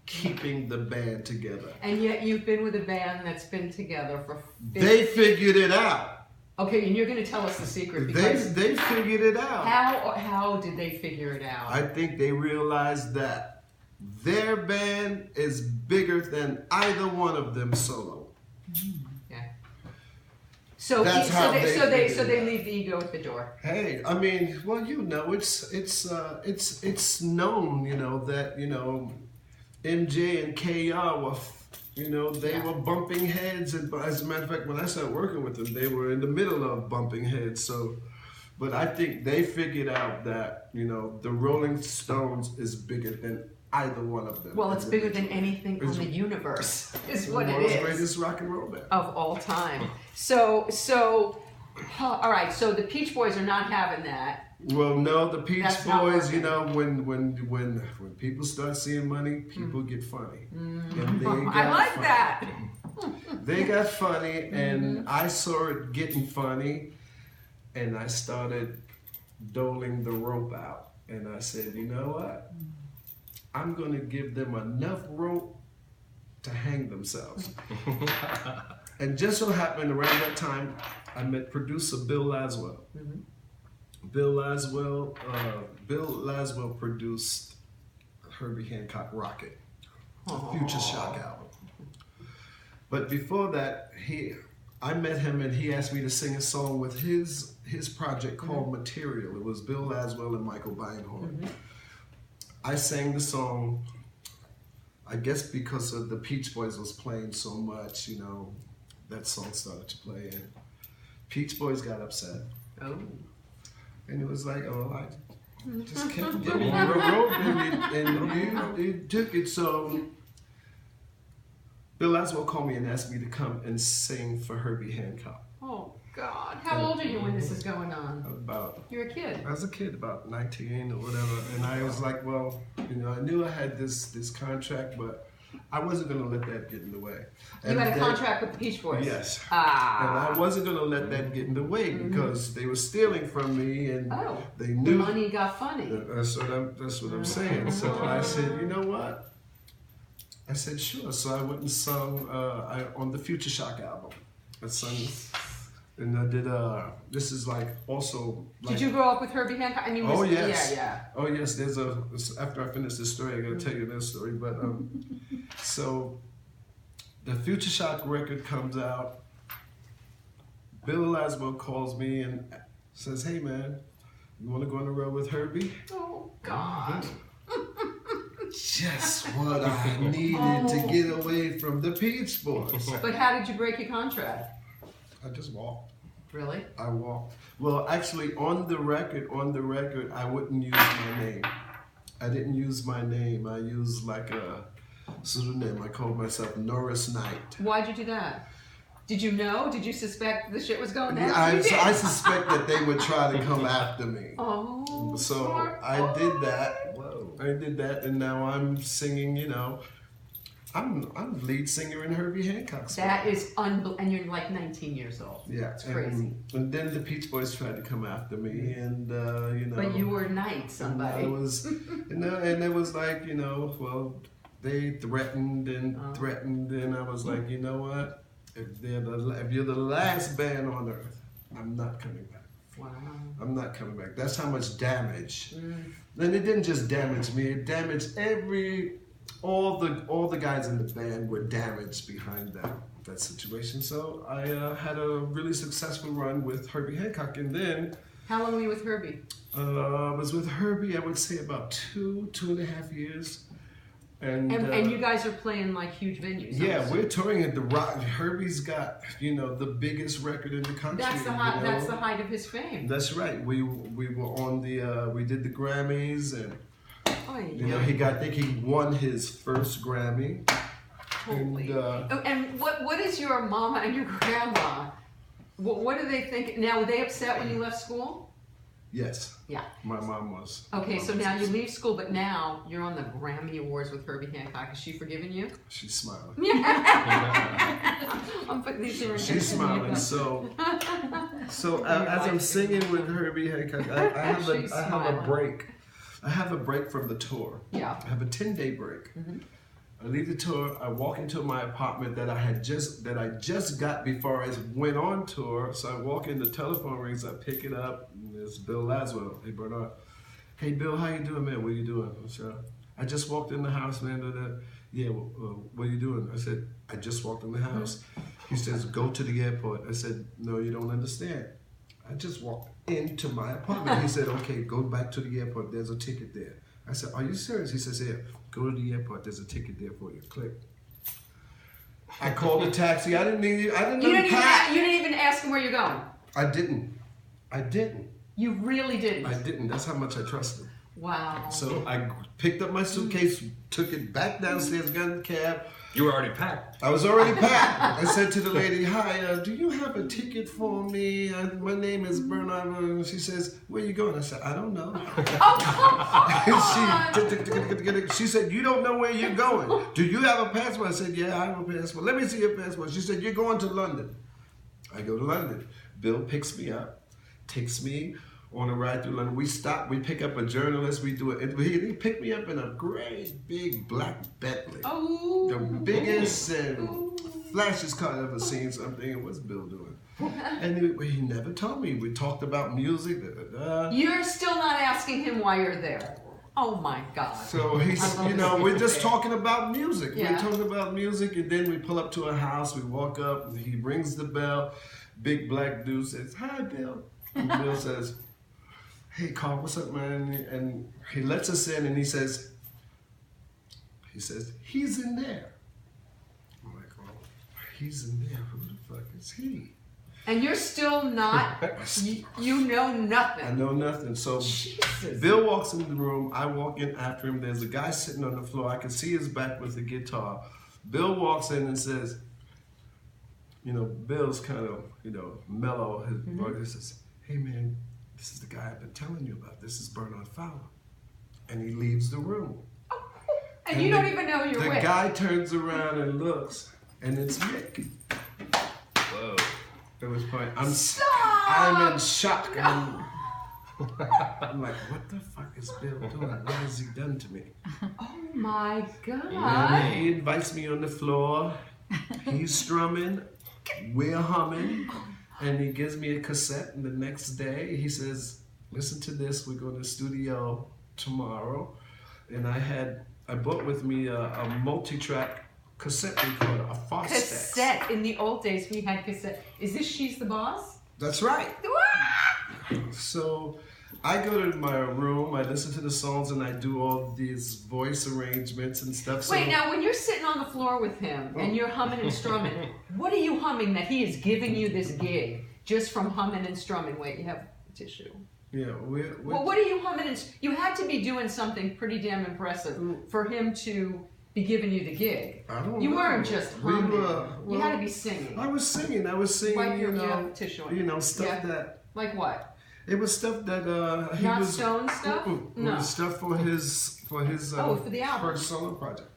Keeping the band together. And yet you've been with a band that's been together for 50. They figured it out. Okay, and you're going to tell us the secret because They figured it out. how did they figure it out? I think they realized that their band is bigger than either one of them solo. Yeah. So That's how they figured it they out. leave the ego at the door. Hey, I mean, well, you know, it's known, you know, that, you know, MJ and KR were, you know, they were bumping heads, and as a matter of fact, when I started working with them, they were in the middle of bumping heads. So, but I think they figured out that, you know, the Rolling Stones is bigger than either one of them. Well, it's bigger than anything on the universe, is what it World's is. greatest rock and roll band. Of all time. So, all right. So the Peach Boys are not having that. Well, no, the Peach That's not Boys, you working. know, when people start seeing money, people get funny. And they I got like funny. that. They got funny, and I saw it getting funny, and I started doling the rope out. And I said, you know what? I'm going to give them enough rope to hang themselves. And just so happened around that time, I met producer Bill Laswell. Bill Laswell produced Herbie Hancock Rocket, the Future Shock album. But before that, I met him and he asked me to sing a song with his project called Material. It was Bill Laswell and Michael Beinhorn. I sang the song, I guess because of the Peach Boys was playing so much, you know, that song started to play, and Peach Boys got upset. Oh. And it was like, oh, I just kept getting the rope, and you took it. So Bill Laswell called me and asked me to come and sing for Herbie Hancock. Oh God! How old are you when this is going on? You're a kid. I was a kid, about 19 or whatever, and I was like, well, you know, I knew I had this contract, but I wasn't going to let that get in the way. You had a contract with the Peach Boys? Yes. Ah. And I wasn't going to let that get in the way because they were stealing from me, and they The knew. money got funny. That's what I'm saying. So I said, you know what? I said, sure. So I went and sung on the Future Shock album. I sung, and I did, this is like also. Like, Did you grow up with Herbie Hancock? I mean, oh, yes. Yeah. Oh, yes. After I finish this story, I got to tell you this story. But so the Future Shock record comes out. Bill Laswell calls me and says, hey, man, you want to go on the road with Herbie? Oh, God. Just what I needed to get away from the Peach Boys. But how did you break your contract? I just walked. Really? I walked. Well, actually, on the record, I wouldn't use my name. I didn't use my name. I used like a pseudonym. I called myself Norris Knight. Why'd you do that? Did you know? Did you suspect the shit was going down? I suspect that they would try to come after me. Oh. So I did that. Whoa. I did that, and now I'm singing. You know, I'm lead singer in Herbie Hancock's band. That is unbelievable. And you're like 19 years old. Yeah, it's crazy. And then the Peach Boys tried to come after me, and you know. But you were Knight, somebody. I was, and it was like, you know, well, they threatened and I was like, you know what? If you're the last band on earth, I'm not coming back. Wow. I'm not coming back. That's how much damage. And it didn't just damage me. It damaged all the guys in the band were damaged behind that situation. So I had a really successful run with Herbie Hancock, and then. How long were you with Herbie? I was with Herbie, I would say about 2.5 years. And you guys are playing like huge venues. Yeah, we're touring at the Rock. Herbie's got, the biggest record in the country. That's the height of his fame. That's right. We were on we did the Grammys, and I think he won his first Grammy. Totally. And what is your mama and your grandma? What do they think? Now, were they upset when you left school? Yes. Yeah. My mom was. Okay, so now you leave school, but now you're on the Grammy Awards with Herbie Hancock. Is she forgiving you? She's smiling. I'm putting these here. She's smiling. So as I'm singing with Herbie Hancock, I have a break. I have a break from the tour. Yeah. I have a 10-day break. Mm-hmm. I leave the tour. I walk into my apartment that I just got before I went on tour. So I walk in, the telephone rings. I pick it up. And it's Bill Laswell. Hey Bernard. Hey Bill, how you doing, man? What are you doing? I said, I just walked in the house, man. Yeah. What are you doing? I said, I just walked in the house. He says, go to the airport. I said, no, you don't understand. I just walked into my apartment. He said, okay, go back to the airport. There's a ticket there. I said, are you serious? He says, yeah, go to the airport. There's a ticket there for you. Click. I called a taxi. I didn't even ask him where you're going. I didn't. You really didn't? I didn't. That's how much I trust him. Wow. So I picked up my suitcase, took it back downstairs, got in the cab. You were already packed. I was already packed. I said to the lady, hi, do you have a ticket for me? My name is Bernard. She says, where you going? I said, I don't know. She said, you don't know where you're going. Do you have a passport? I said, yeah, I have a passport. Let me see your passport. She said, you're going to London. I go to London. Bill picks me up, takes me on a ride through London. We stop, we pick up a journalist, we do it. He picked me up in a great big black Bentley. Oh. The biggest and flashiest car I've ever seen. So I'm thinking, what's Bill doing? And he never told me. We talked about music. You're still not asking him why you're there. Oh my God. So he's, we're just talking about music. Yeah. We're talking about music, and then we pull up to a house, we walk up, and he rings the bell. Big black dude says, hi, Bill. And Bill says, hey, Carl, what's up, man? And he lets us in, and he says, he's in there. I'm like, oh, he's in there. Who the fuck is he? And you're still not, you know nothing. I know nothing. So Jesus. Bill walks into the room. I walk in after him. There's a guy sitting on the floor. I can see his back with the guitar. Bill walks in and says, Bill's kind of, mellow. His voice says, hey, man, this is the guy I've been telling you about. This is Bernard Fowler. And he leaves the room. And you don't even know you're with. The guy turns around and looks, and it's Mick. Whoa. It was funny. Stop! I'm in shock. I'm like, what the fuck is Bill doing? What has he done to me? Oh my God. And he invites me on the floor. He's strumming. We're humming. And he gives me a cassette, and the next day he says, listen to this. We're going to the studio tomorrow. And I brought with me a multi-track cassette recorder, a Fostex. Cassette. In the old days, we had cassette. Is this She's the Boss? That's right. So I go to my room, I listen to the songs, and I do all these voice arrangements and stuff. Wait, now when you're sitting on the floor with him and you're humming and strumming, what are you humming that he is giving you this gig just from humming and strumming? Wait, you have tissue. Yeah, well, what are you humming? You had to be doing something pretty damn impressive for him to be giving you the gig. I don't know. You weren't just humming. You had to be I singing. was singing, Wipe tissue. Stuff that... Like what? It was stuff that he Not was... Stone stuff? No. It was stuff for his for the album. first solo project.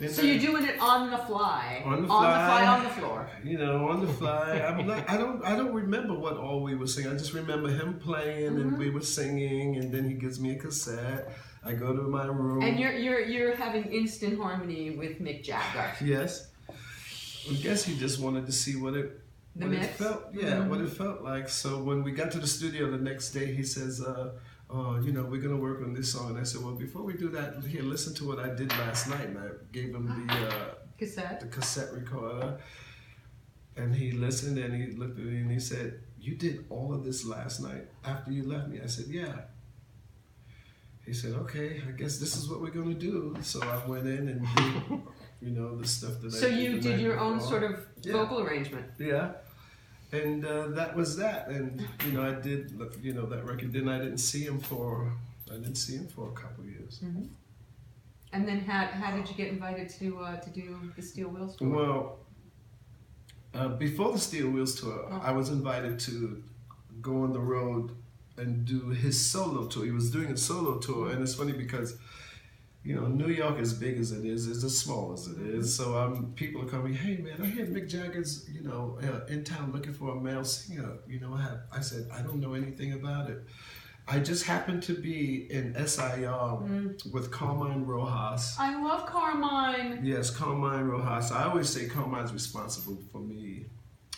And So you're doing it on the fly. On the fly. On the floor. You know, on the fly. I don't remember what all we were singing. I just remember him playing and we were singing, and then he gives me a cassette. I go to my room. And you're having instant harmony with Mick Jagger. Yes. I guess he just wanted to see what it felt. Yeah, what it felt like. So when we got to the studio the next day, he says, you know, we're gonna work on this song. And I said, well, before we do that, here, listen to what I did last night. And I gave him the cassette recorder. And he listened and he looked at me and he said, you did all of this last night after you left me? I said, yeah. He said, okay, I guess this is what we're gonna do. So I went in and did, you know, the stuff that I did. So you did your own sort of vocal arrangement. Yeah. And that was that. And, you know, I did, you know, that record. Then I didn't see him for a couple of years. Mm-hmm. And then how did you get invited to do the Steel Wheels tour? Well, before the Steel Wheels tour, I was invited to go on the road and do his solo tour. He was doing a solo tour, and it's funny because, you know, New York, as big as it is as small as it is. So people are coming, hey man, I hear Mick Jagger's, you know, in town looking for a male singer. You know, I said, I don't know anything about it. I just happened to be in SIR with Carmine Rojas. I love Carmine. Yes, Carmine Rojas. I always say Carmine's responsible for me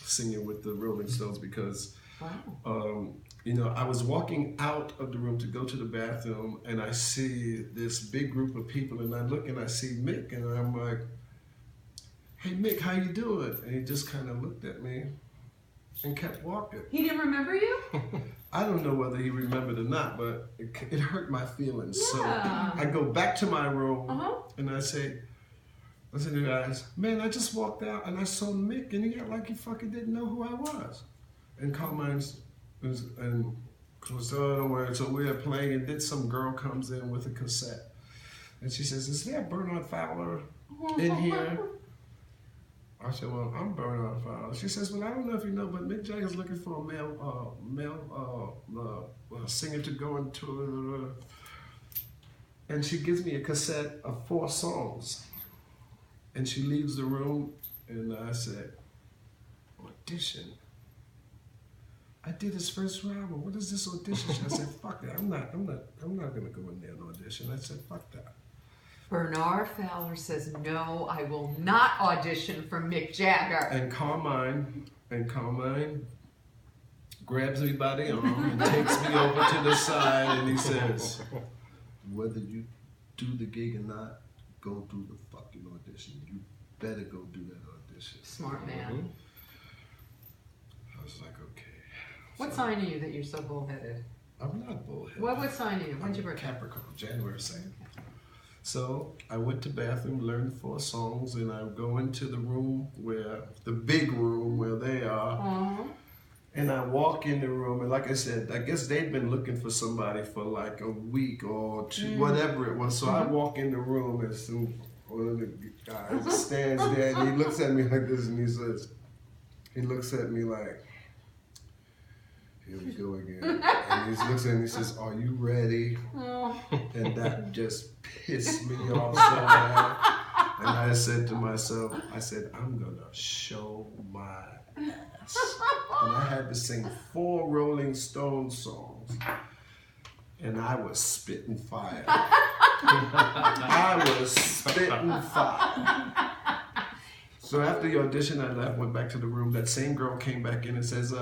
singing with the Rolling Stones because, you know, I was walking out of the room to go to the bathroom and I see this big group of people and I look and I see Mick and I'm like, hey Mick, how you doing? And he just kind of looked at me and kept walking. He didn't remember you? I don't know whether he remembered or not, but it hurt my feelings. Yeah. So I go back to my room and I say to the guys, man, I just walked out and I saw Mick and he acted like he fucking didn't know who I was. And Carmine's, and so don't worry. So we are playing and then some girl comes in with a cassette. And she says, is there Bernard Fowler in here? I said, well, I'm Bernard Fowler. She says, well, I don't know if you know, but Mick Jagger's looking for a male singer to go into. And she gives me a cassette of 4 songs. And she leaves the room, and I said, audition? I did his first album. What is this audition? I said, fuck that. I'm not gonna go in there and audition. I said, fuck that. Bernard Fowler says, no, I will not audition for Mick Jagger. And Carmine grabs me by the arm and takes me over to the side and he says, whether you do the gig or not, go do the fucking audition. You better go do that audition. Smart man. I was like, okay. What sign are you that you're so bullheaded? I'm not bullheaded. What sign are you? When's your birthday? Capricorn, January 2nd. So I went to bathroom, learned 4 songs, and I go into the room the big room where they are. And I walk in the room, and like I said, I guess they'd been looking for somebody for like a week or 2, whatever it was. So I walk in the room, and one of the guys stands there, and he looks at me like this, and he looks at me like, here we go again. And he looks at me and he says, are you ready? And that just pissed me off so bad. And I said to myself, I'm going to show my ass. And I had to sing 4 Rolling Stones songs. And I was spitting fire. I was spitting fire. So after the audition, I left, went back to the room. That same girl came back in and says,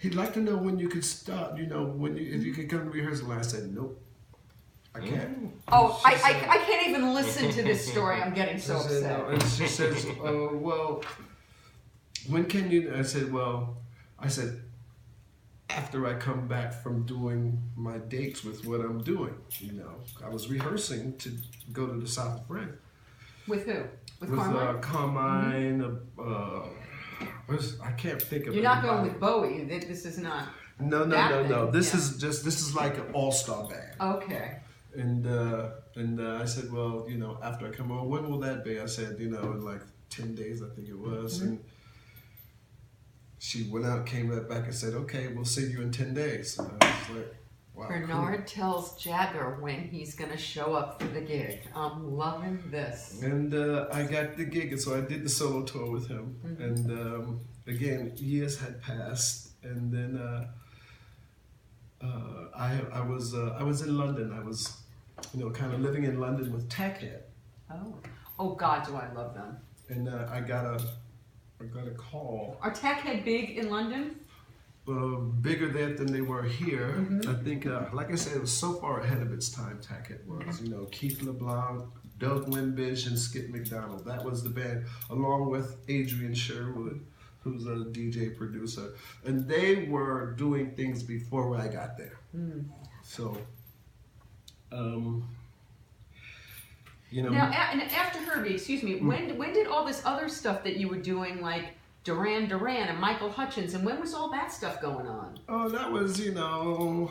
he'd like to know when you could start, you know, if you could come to rehearsal. And I said, nope, I can't. Oh, I can't even listen to this story. I'm getting so upset. No. And she says, well, when can you? I said, after I come back from doing my dates with what I'm doing, you know. I was rehearsing to go to the south of France. With who? With Carmine? Carmine, I can't think of it. You're not going with Bowie. This is not. No. This is like an all-star band. Okay. And I said, well, you know, after I come over, when will that be? I said, you know, in like 10 days, I think it was. And she went out, came right back and said, okay, we'll see you in 10 days. And I was like, Wow, Bernard tells Jagger when he's going to show up for the gig. I'm loving this. And I got the gig, and so I did the solo tour with him. Mm-hmm. And again, years had passed, and then I was in London. I was, kind of living in London with Tackhead. Oh God, do I love them. And I got a call. Are Tackhead big in London? Bigger there than they were here. Mm-hmm. I think, like I said, it was so far ahead of its time, Tackhead was. Keith LeBlanc, Doug Winbish, and Skip McDonald. That was the band, along with Adrian Sherwood, who's a DJ producer. And they were doing things before I got there. So, Now, and after Herbie, excuse me, when did all this other stuff that you were doing, like Duran Duran and Michael Hutchence, and when was all that stuff going on? Oh, that was,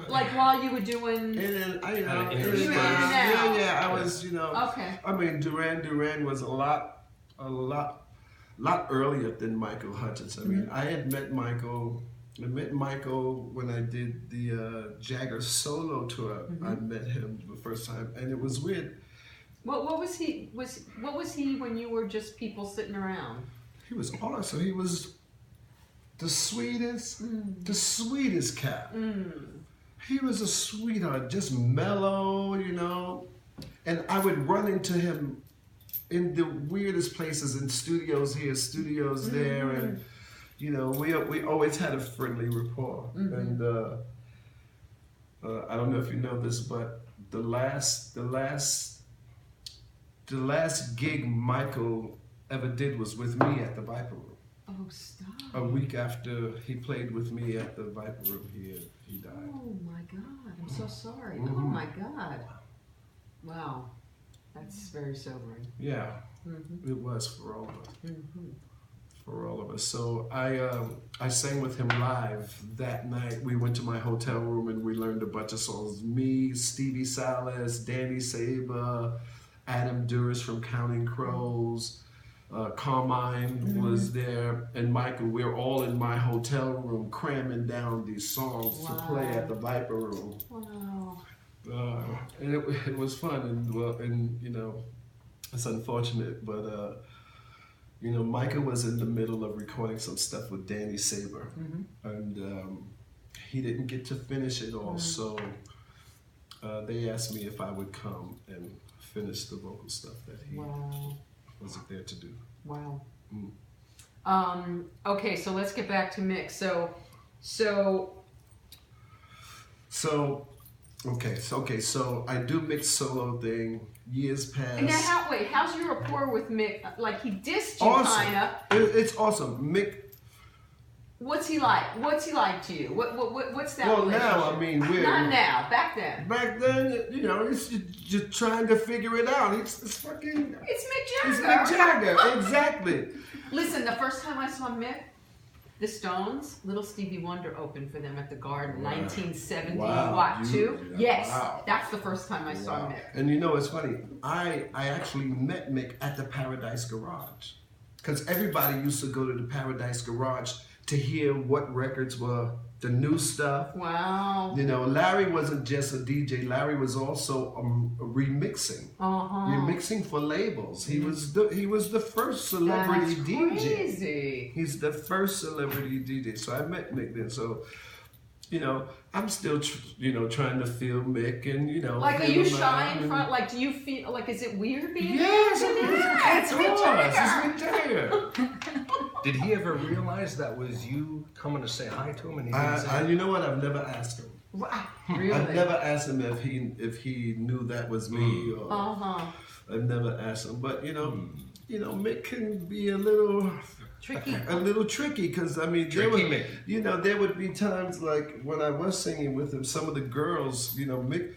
like while you were doing... Yeah, I was, Okay. I mean, Duran Duran was a lot earlier than Michael Hutchence. I mean, I had met Michael when I did the Jagger solo tour. I met him the first time, and it was weird. What was he when you were just people sitting around? He was awesome. He was the sweetest cat. He was a sweetheart, just mellow, And I would run into him in the weirdest places, in studios here, studios there, and we always had a friendly rapport. And I don't know if you know this, but the last gig Michael ever did was with me at the Viper Room. Oh, stop. A week after he played with me at the Viper Room, he died. Oh my God, I'm so sorry. Oh my God. Wow, that's very sobering. Yeah, it was for all of us. For all of us. So I sang with him live that night. We went to my hotel room and we learned a bunch of songs. Me, Stevie Salas, Danny Saber, Adam Duras from Counting Crows, Carmine was there, and Michael. We were all in my hotel room cramming down these songs to play at the Viper Room. Wow. And it was fun, and it's unfortunate, but Michael was in the middle of recording some stuff with Danny Saber, and he didn't get to finish it all, so they asked me if I would come and finish the vocal stuff that he wasn't there to do. Wow. Okay, so let's get back to Mick. So I do Mick's solo thing. Years pass. And now, how's your rapport with Mick? Like, he dissed you, awesome. kinda. It's awesome. Mick. What's he like? What's he like to you? What's that? Well, relationship? now, I mean, not now. Back then. Back then, he's just trying to figure it out. It's It's Mick Jagger. It's Mick Jagger, exactly. Listen, the first time I saw Mick, the Stones, Little Stevie Wonder opened for them at the Garden, 1970. Wow. What, two? Yes, Wow. that's the first time I saw Mick. And it's funny. I actually met Mick at the Paradise Garage, because everybody used to go to the Paradise Garage to hear what records were the new stuff. Wow. Larry wasn't just a DJ. Larry was also remixing. Remixing for labels. He was the first celebrity DJ. That's crazy. He's the first celebrity DJ. So I met Mick then. So, I'm still, trying to feel Mick and, Like, are you shy in front? Like, do you feel, like, is it weird being Yes, it's Mick Jagger. It's Mick Jagger. Did he ever realize that was you coming to say hi to him? And he didn't say you know what? I've never asked him. Wow. Really? I've never asked him if he knew that was me. Or I've never asked him. But, Mick can be a little... Tricky. A little tricky, because there would be times like when I was singing with him, some of the girls, Mick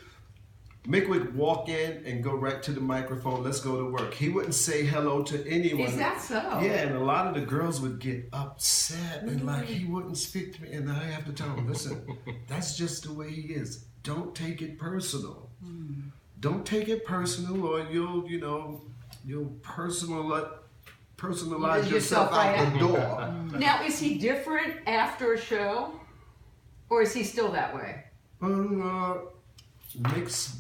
would walk in and go right to the microphone, let's go to work. He wouldn't say hello to anyone. Is that so? Yeah, and a lot of the girls would get upset and like he wouldn't speak to me, and I have to tell him, listen, that's just the way he is. Don't take it personal. Don't take it personal, or you'll personalize yourself out the door. Now, is he different after a show, or is he still that way? Mix.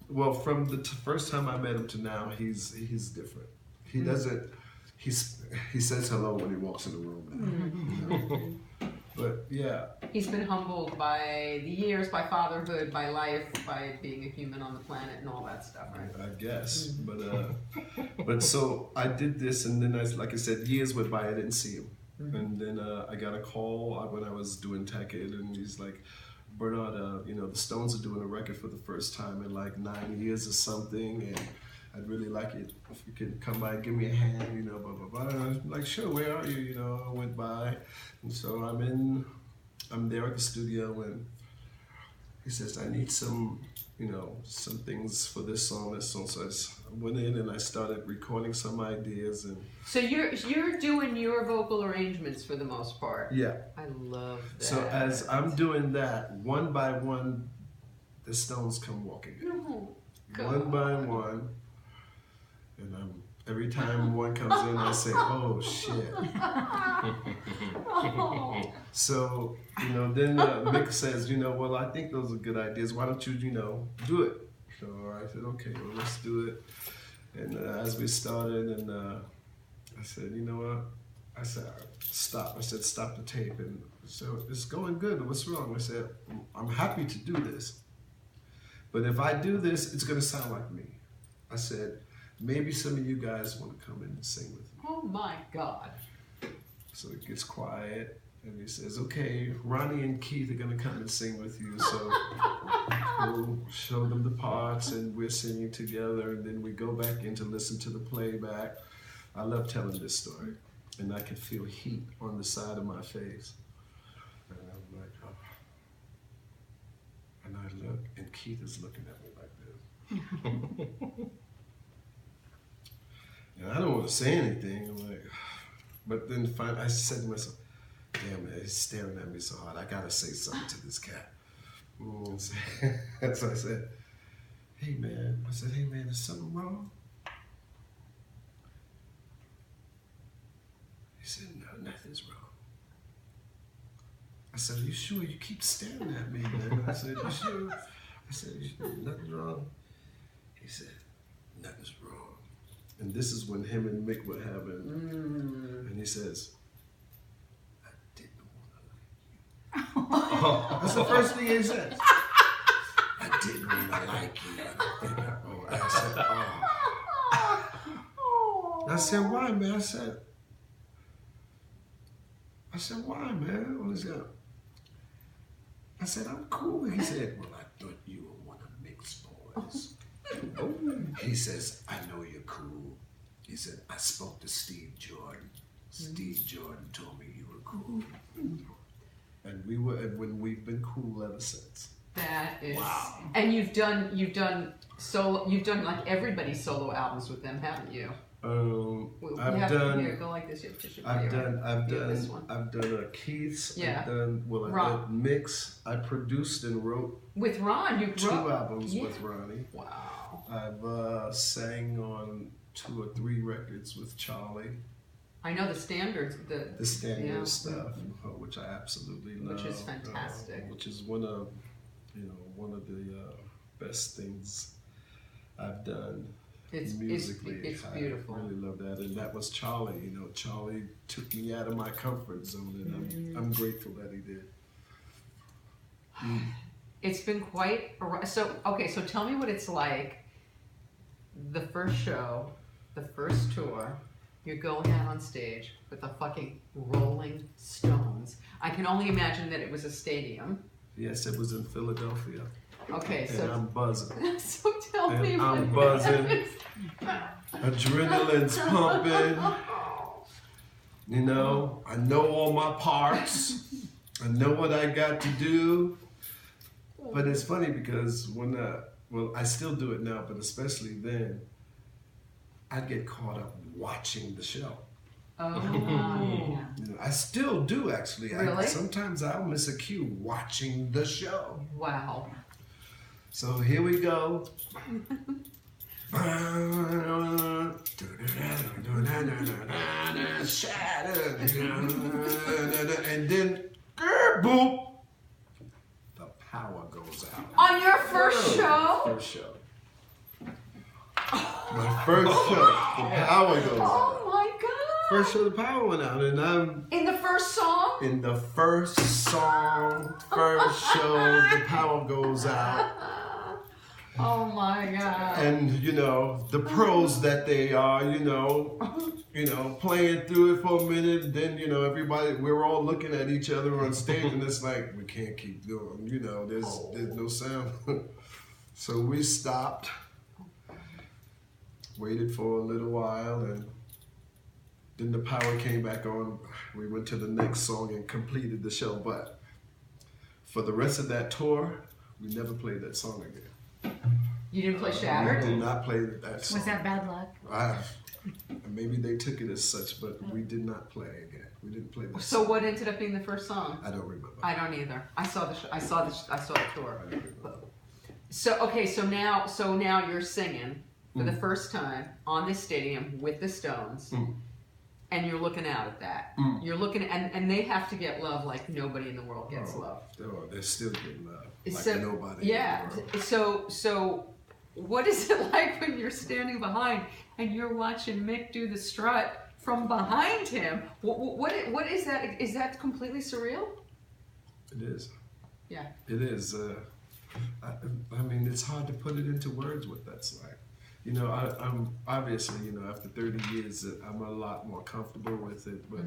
Well, from the first time I met him to now, he's different. He doesn't. He says hello when he walks in the room. You know? But yeah, he's been humbled by the years, by fatherhood, by life, by being a human on the planet, and all that stuff, right? I guess. But so I did this, and then like I said, years went by. I didn't see him, and then I got a call when I was doing Tackhead, and he's like, Bernard, you know, the Stones are doing a record for the first time in like 9 years or something, and I'd really like it if you could come by and give me a hand, you know, blah, blah, blah. And I was like, sure, where are you? You know, I went by, and so I'm there at the studio, and he says, I need some, you know, some things for this song. So I went in and I started recording some ideas. And so you're doing your vocal arrangements for the most part. yeah. I love that. So as I'm doing that, one by one, the Stones come walking in. Oh, One by one. And every time one comes in, I say, oh, shit. Oh. So, you know, then Mick says, you know, well, I think those are good ideas. Why don't you, you know, do it? So I said, okay, well, let's do it. And as we started, and I said, you know what? I said, stop. I said, stop the tape. And so it's going good. What's wrong? I said, I'm happy to do this. But if I do this, it's going to sound like me. I said, maybe some of you guys want to come in and sing with me. Oh my God. So it gets quiet, and he says, okay, Ronnie and Keith are going to come and sing with you. So we'll show them the parts, and we're singing together, and then we go back in to listen to the playback. I love telling this story, and I can feel heat on the side of my face. And I'm like, oh. And I look, and Keith is looking at me like this. And I don't want to say anything. I'm like, but then finally I said to myself, damn man, he's staring at me so hard. I gotta say something to this cat. And so I said, hey man, is something wrong? He said, no, nothing's wrong. I said, are you sure? You keep staring at me, man. I said, you sure? I said, nothing's wrong. He said, nothing's wrong. And this is when him and Mick were having, and he says, I didn't want to like you. That's the first thing he says. I didn't want to like you. I said, oh. I said, why, man? I said, why, man? What is that? I said, I'm cool. He said, well, I thought you were one of Mick's boys. He says, I know you're cool. He said, I spoke to Steve Jordan. Steve Jordan told me you were cool. And we've been cool ever since. That is wow. And you've done like everybody's solo albums with them, haven't you? I've done. Here, go like this. I've done Keith's. Yeah. I've done Mick's. I produced and wrote with Ron. You two albums with Ronnie. Wow. I've sang on 2 or 3 records with Charlie. I know the standards. The standard stuff, which I absolutely love. Which is fantastic. Which is one of the best things I've done. Musically, it's beautiful. I really love that, and that was Charlie. You know, Charlie took me out of my comfort zone, and I'm grateful that he did. It's been quite so. Okay, so tell me what it's like. The first show, the first tour, you're going out on stage with the fucking Rolling Stones. I can only imagine that it was a stadium. Yes, it was in Philadelphia. Okay, and so I'm buzzing. So tell me. I'm buzzing. Adrenaline's pumping. You know, I know all my parts. I know what I got to do. But it's funny because I still do it now, but especially then, I'd get caught up watching the show. Oh. You know, I still do actually. Really? Sometimes I'll miss a cue watching the show. Wow. So here we go. And then, boom, the power goes out. first show. My first show, the power goes out. Oh my God! First show, the power went out, and I'm In the first song? in the first song, first show, the power goes out. Oh my God! And you know the pros that they are, you know, playing through it for a minute. Then we're all looking at each other on stage, and it's like we can't keep going. You know, there's no sound. So we stopped, waited for a little while, and then the power came back on. We went to the next song and completed the show. But for the rest of that tour, we never played that song again. You didn't play We Shattered? did not play that song. Was that bad luck? Maybe they took it as such, but we did not play again. We didn't play that So song. what ended up being the first song? I don't remember. I don't either. I saw the tour. I don't remember. So okay, so now you're singing for the first time on this stadium with the Stones, and you're looking out at that. You're looking and they have to get love like nobody in the world gets love. Oh, they're still getting love like So, nobody. yeah. In the world. So what is it like when you're standing behind and you're watching Mick do the strut from behind him? What is that? Is that completely surreal? It is. Yeah. It is. I mean, it's hard to put it into words what that's like. You know, I'm obviously, after 30 years, I'm a lot more comfortable with it. But,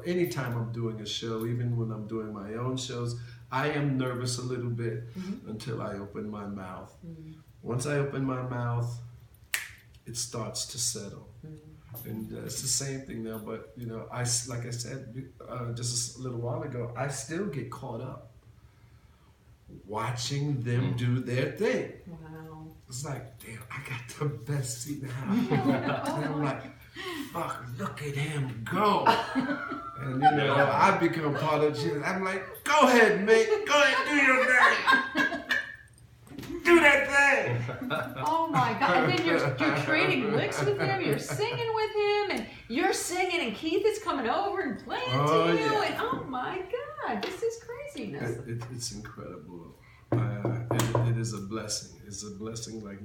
anytime I'm doing a show, even when I'm doing my own shows, I am nervous a little bit until I open my mouth. Once I open my mouth, it starts to settle. And it's the same thing now, but, like I said just a little while ago, I still get caught up watching them do their thing. Wow. It's like, damn, I got the best seat in the house. And I'm like, fuck, look at him go. And I become part of it. I'm like, go ahead, Mick. Go ahead, do your thing. Do that thing. Oh my God! And then you're trading licks with him. You're singing with him, and you're singing, and Keith is coming over and playing to you. Yeah. And oh my God, this is craziness. It's incredible. It is a blessing. It's a blessing like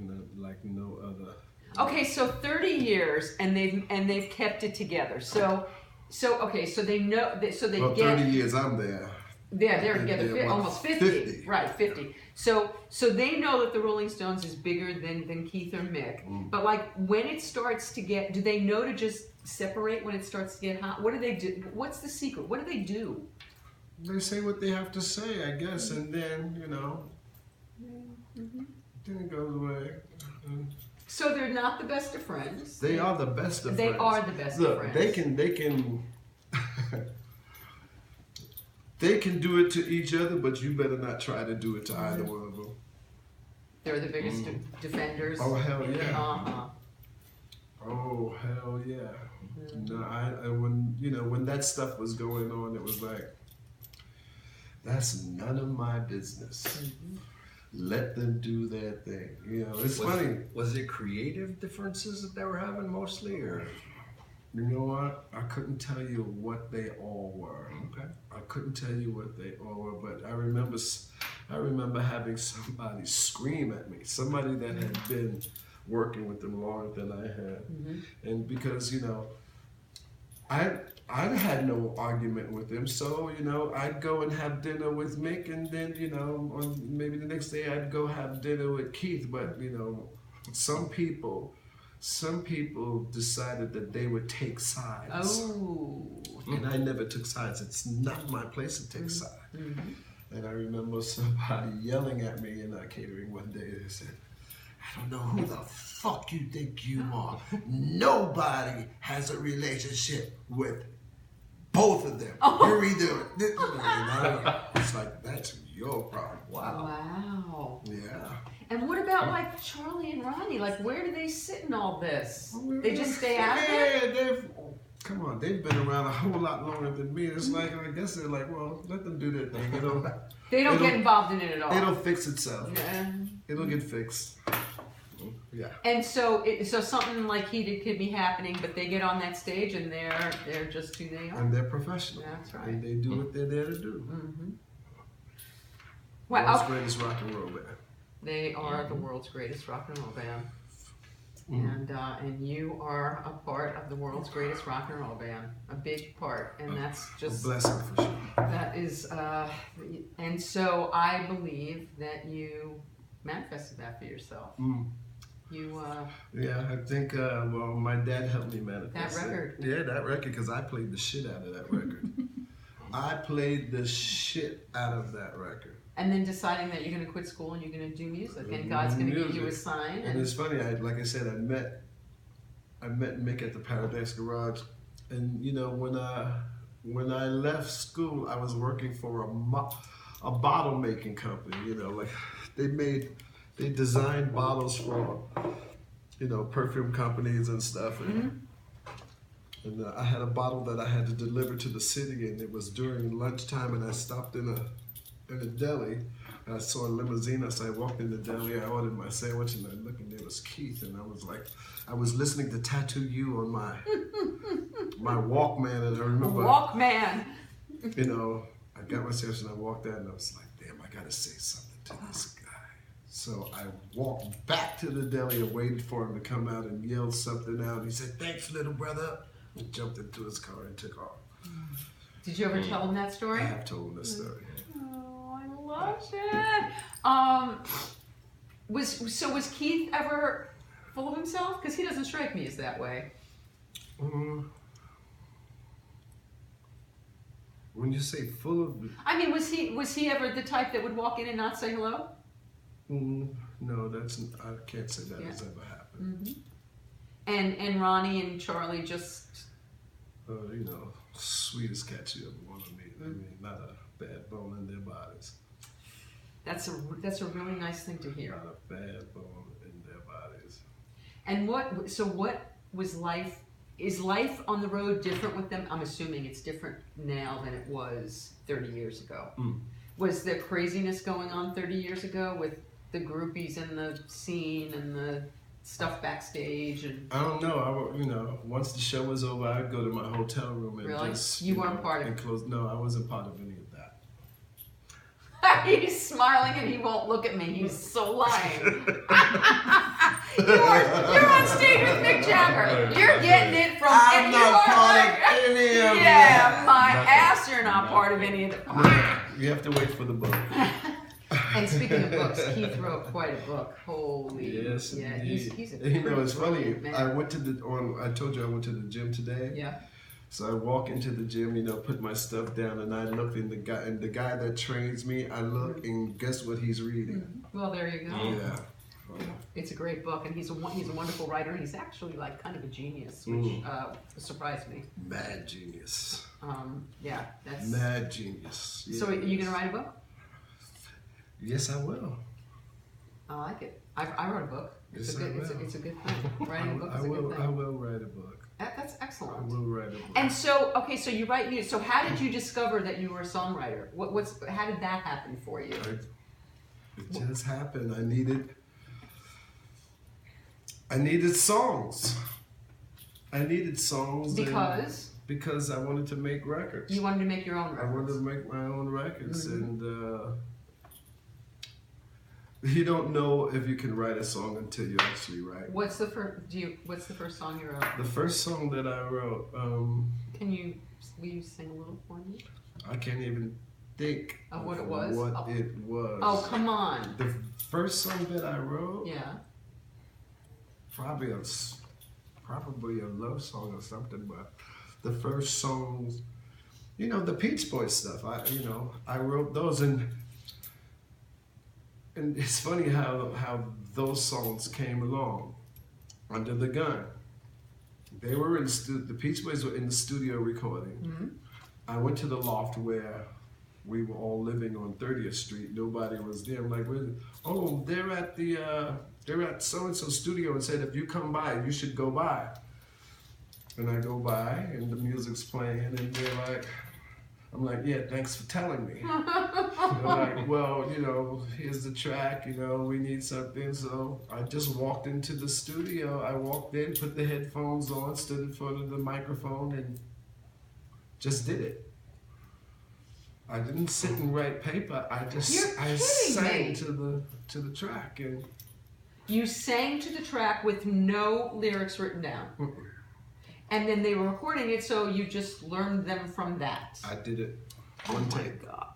no other. Okay, so 30 years, and they've kept it together. So they know. So they Well, get 30 years I'm there. Yeah, they're together, They're what, almost 50. 50. Right, 50. So they know that the Rolling Stones is bigger than Keith or Mick. But like when it starts to get, do they know to just separate when it starts to get hot? What do they do? What's the secret? What do they do? They say what they have to say, I guess, and then then it goes away. So they're not the best of friends. They are the best of They friends. are the best of Look, friends. they can they can do it to each other, but you better not try to do it to either one of them. They're the biggest defenders. Oh hell yeah! Uh-huh. Oh hell yeah! No, I when that stuff was going on, it was like, that's none of my business. Let them do their thing. It's funny. Was it creative differences that they were having mostly, or? You know what? I couldn't tell you what they all were. Okay. I couldn't tell you what they all were, but I remember having somebody scream at me. Somebody that had been working with them longer than I had, and because I had no argument with him, so I'd go and have dinner with Mick, and then on maybe the next day I'd go have dinner with Keith. But some people decided that they would take sides. Oh. And I never took sides. It's not my place to take sides. And I remember somebody yelling at me in our catering one day. They said, I don't know who the fuck you think you are. Nobody has a relationship with both of them. You're either... It's like, that's your problem. Wow. Yeah. And what about like Charlie and Ronnie? Like, where do they sit in all this? They just stay out of it? Come on, they've been around a whole lot longer than me. It's like, I guess they're like, well, let them do their thing. They don't get involved in it at all. It'll fix itself. Yeah. It'll get fixed. Yeah. And so something like he could be happening, but they get on that stage and they're just who they are. And they're professional. That's right. And they do what they're there to do. Well, World's greatest rock and roll band. They are the world's greatest rock and roll band. And you are a part of the world's greatest rock and roll band, a big part, and that's just a blessing for sure. That is, and so I believe that you manifested that for yourself. You, yeah, I think, well, my dad helped me manifest that record. Yeah, that record, because I played the shit out of that record. I played the shit out of that record. And then deciding that you're going to quit school and you're going to do music, and God's going to give you a sign. And it's funny, like I said, I met Mick at the Paradise Garage, and you know, when I left school, I was working for a bottle making company. You know, like they designed bottles for, you know, perfume companies and stuff. And I had a bottle that I had to deliver to the city, and it was during lunchtime, and I stopped in a deli. And I saw a limousine, so I walked in the deli, I ordered my sandwich, and I looked, and there was Keith, and I was like, I was listening to Tattoo You on my Walkman, and I remember... Walkman! You know, I got my sandwich, and I walked out, and I was like, damn, I gotta say something to this guy. So I walked back to the deli and waited for him to come out and yell something out. He said, thanks, little brother, and jumped into his car and took off. Did you ever tell him that story? I have told him this story. Oh, I love it. Was Keith ever full of himself? Because he doesn't strike me as that way. When you say full of... I mean, was he ever the type that would walk in and not say hello? No, I can't say that has ever happened. And Ronnie and Charlie just... you know, sweetest cats you ever want to meet. I mean, not a bad bone in their bodies. That's a really nice thing to hear. Not a bad bone in their bodies. And what was life? Is life on the road different with them? I'm assuming it's different now than it was 30 years ago. Was there craziness going on 30 years ago with the groupies and the scene and the stuff backstage? And I don't know. You know, once the show was over, I'd go to my hotel room and just... You weren't part of it? No, I wasn't part of any of that. He's smiling and he won't look at me. He's so lying. You're on stage with Mick Jagger. You're getting it from... I'm not part of any of it. Yeah, my ass, you're not part of any of it. You have to wait for the book. And speaking of books, Keith wrote quite a book. Holy, yes, yeah, indeed. he's a you know, it's funny. man. I told you I went to the gym today. Yeah. So I walk into the gym, you know, put my stuff down, and I look in the guy that trains me. I look, and guess what he's reading? Well, there you go. Yeah. It's a great book, and he's a wonderful writer, and he's actually like kind of a genius, which surprised me. Mad genius. Yeah, that's mad genius. Yes. So, are you gonna write a book? Yes, I will. I like it. I wrote a book. It's yes, a good thing. Writing a book is a good thing. I will write a book. That's excellent. I will write a book. And so, okay, so you write music. So, how did you discover that you were a songwriter? How did that happen for you? It just happened. I needed songs. I needed songs because I wanted to make records. You wanted to make your own records. I wanted to make my own records, and you don't know if you can write a song until you actually write. What's the first song you wrote? The first song that I wrote. Will you sing a little for me? I can't even think of what it was. It was. Oh, come on. The first song that I wrote. Yeah. Probably a love song or something, but the first songs, you know, the Peach Boys stuff. I wrote those, and it's funny how those songs came along. Under the Gun. They were the Peach Boys were in the studio recording. I went to the loft where we were all living on 30th Street. Nobody was there. I'm like, they're at so-and-so studio and said, if you come by, you should go by. And I go by, and the music's playing, and I'm like, yeah, thanks for telling me. They're like, well, you know, here's the track, you know, we need something. So I just walked into the studio. I walked in, put the headphones on, stood in front of the microphone, and just did it. I didn't sit and write paper. I You're sang me. to the track, and You sang to the track with no lyrics written down. And then they were recording it, so you just learned them from that. I did it one take. God.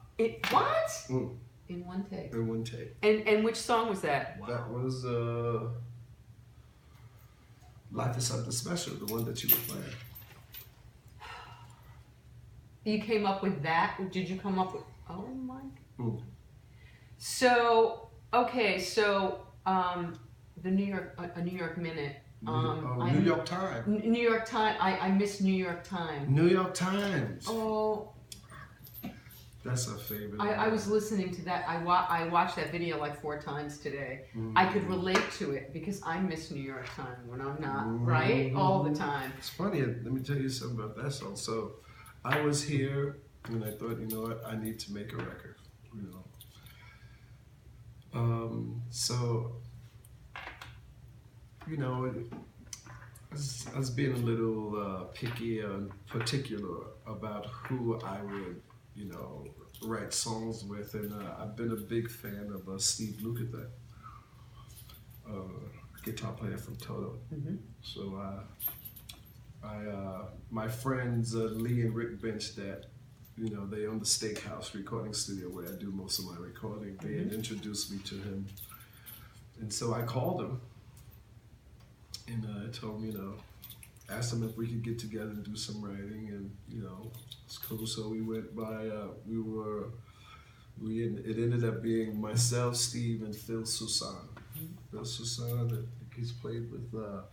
What? Mm. In one take. In one take. And which song was that? That was Life Is Something Special, the one that you were playing. You came up with that? Did you come up with? Oh my. Mm. So okay, so the New York Minute. New York Times. New York Times. I miss New York Times. New York Times. Oh. That's our favorite. I was listening to that. I watched that video like 4 times today. Mm-hmm. I could relate to it because I miss New York Times when I'm not, right? All the time. It's funny. Let me tell you something about that song. So I was here and I thought, you know what? I need to make a record. You know. So you know, I was being a little picky and particular about who I would, you know, write songs with, and I've been a big fan of Steve Lukather, guitar player from Total. Mm-hmm. So my friends Lee and Rick Bench, that, you know, they own the Steakhouse recording studio where I do most of my recording. They had introduced me to him, and so I called him, and I told him, you know, asked him if we could get together and do some writing, and you know, it's cool. So we went by. It ended up being myself, Steve, and Phil Soussan. Phil Soussan, he's played with a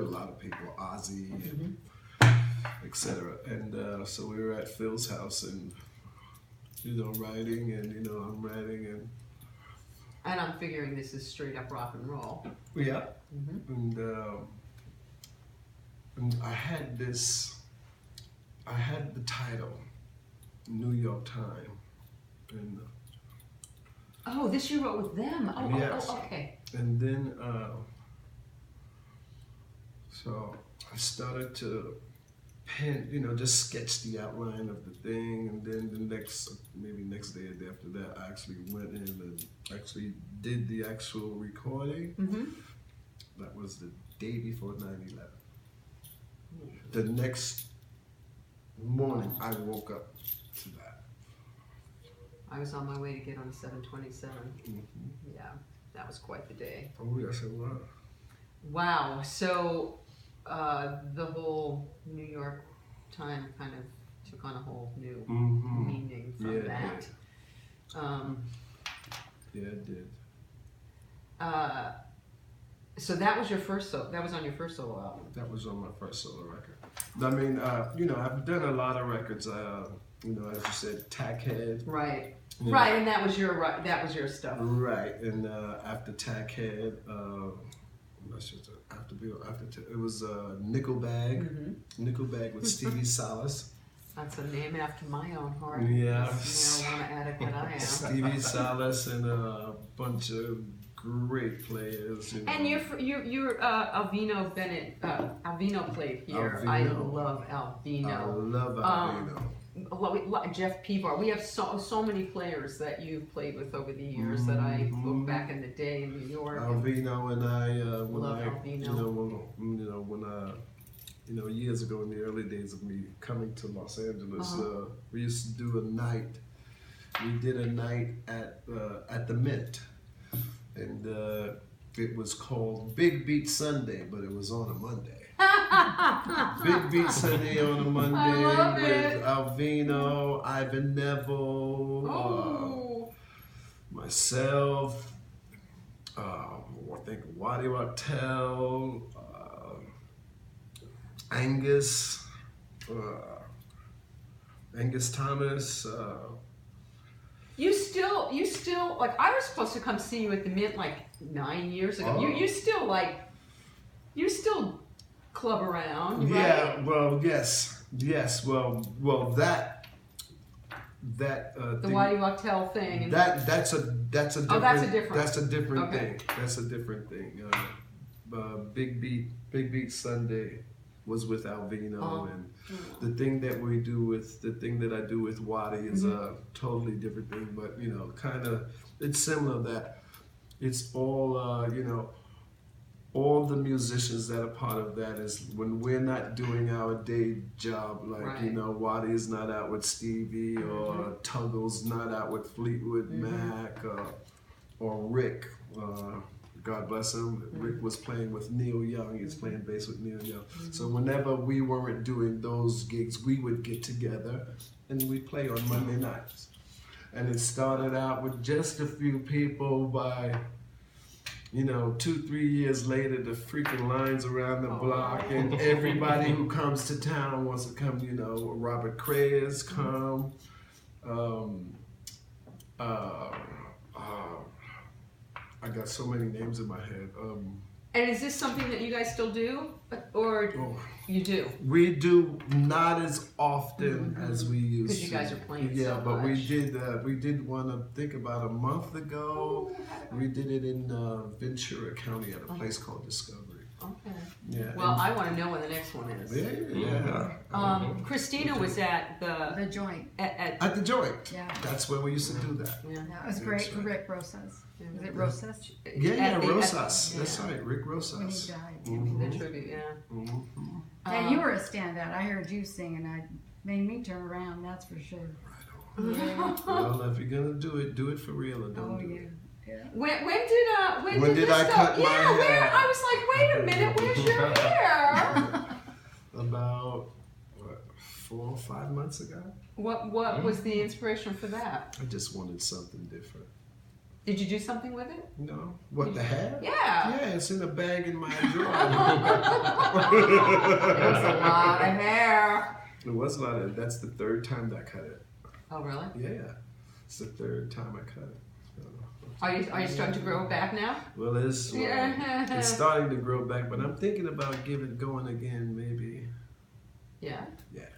lot of people, Ozzy, etc. And so we were at Phil's house, and you know, writing, and you know, I'm writing, and I'm figuring this is straight up rock and roll. yeah, and I had the title, New York Times, and oh, this you wrote with them. Yes. Oh, okay. And then so I started to pen, you know, just sketch the outline of the thing, and then the next day or day after that, I actually went in and actually did the actual recording. Mm-hmm. That was the day before 9/11. The next morning, I woke up to that. I was on my way to get on the 727. Yeah, that was quite the day. Oh, yes, it was. Wow. So the whole New York time kind of took on a whole new meaning from that. Yeah, it did. So that was your first that was on your first solo album. That was on my first solo record. I mean, you know, I've done a lot of records. You know, as you said, Tackhead. Right. You know, right, and that was your stuff. Right, and after Tackhead, it was Nickelbag. Nickelbag with Stevie Salas. That's a name after my own heart. Yeah. Marijuana addict that I am. Stevie Salas and a bunch of great players. You know. And you're Alvino Bennett. Alvino played here. Alvino. I love Alvino. I love Alvino. Jeff Peavard. We have so many players that you've played with over the years that I booked back in the day in New York. Alvino and I, Alvino. You know, years ago in the early days of me coming to Los Angeles, we used to do a night. We did a night at the Mint, and it was called Big Beat Sunday, but it was on a Monday. Big Beat Sunday on a Monday with Alvino, Ivan Neville, myself, I think Waddy Wachtel, Angus Thomas. You still like, I was supposed to come see you at the Mint like 9 years ago. Oh. You still club around, right? Yeah, well, yes, well, that the thing, Waddy Wachtel thing. And that's a different. Oh, that's a different. That's a different Okay. thing. That's a different thing. Big Beat Sunday was with Alvino, and the thing that we do with the thing that I do with Waddy is a totally different thing, but you know, kind of it's similar that it's all you know, all the musicians that are part of that is when we're not doing our day job, like you know, Waddy is not out with Stevie or Tuggle's not out with Fleetwood Mac or Rick. God bless him. Rick was playing with Neil Young. He was playing bass with Neil Young. So whenever we weren't doing those gigs, we would get together and we'd play on Monday nights. And it started out with just a few people. By, you know, 2-3 years later, the freaking lines around the block, and everybody who comes to town wants to come. You know, Robert Cray has come. I got so many names in my head. And is this something that you guys still do, or you do? We do not as often as we used to. Because you guys are playing yeah, so but much. we did one, I think about a month ago. We did it in Ventura County at a place called Discovery. Okay. Yeah. Well, I want to know when the next one is. Yeah. Christina was at The joint. At the joint. Yeah. That's where we used to do that. Yeah. That was great for Rick Rosas. Is it Rosas? Yeah, Rosas. That's right, Rick When he Rosas. died. The tribute, yeah. And you were a standout. I heard you sing and I made me turn around, that's for sure. Yeah. Well, if you're gonna do it for real, and don't do it. Yeah. When did I this cut go? my Yeah, hair? where? I was like, wait a minute, where's your hair? About 4 or 5 months ago. What was the inspiration for that? I just wanted something different. Did you do something with it? No. What, the hair? Yeah. Yeah, it's in a bag in my drawer. It was a lot of hair. It was a lot of, that's the third time that I cut it. Oh, really? Yeah. It's the third time I cut it. So, Are you starting to grow it back now? well, it's starting to grow back, but I'm thinking about going again, maybe. Yeah. Yeah.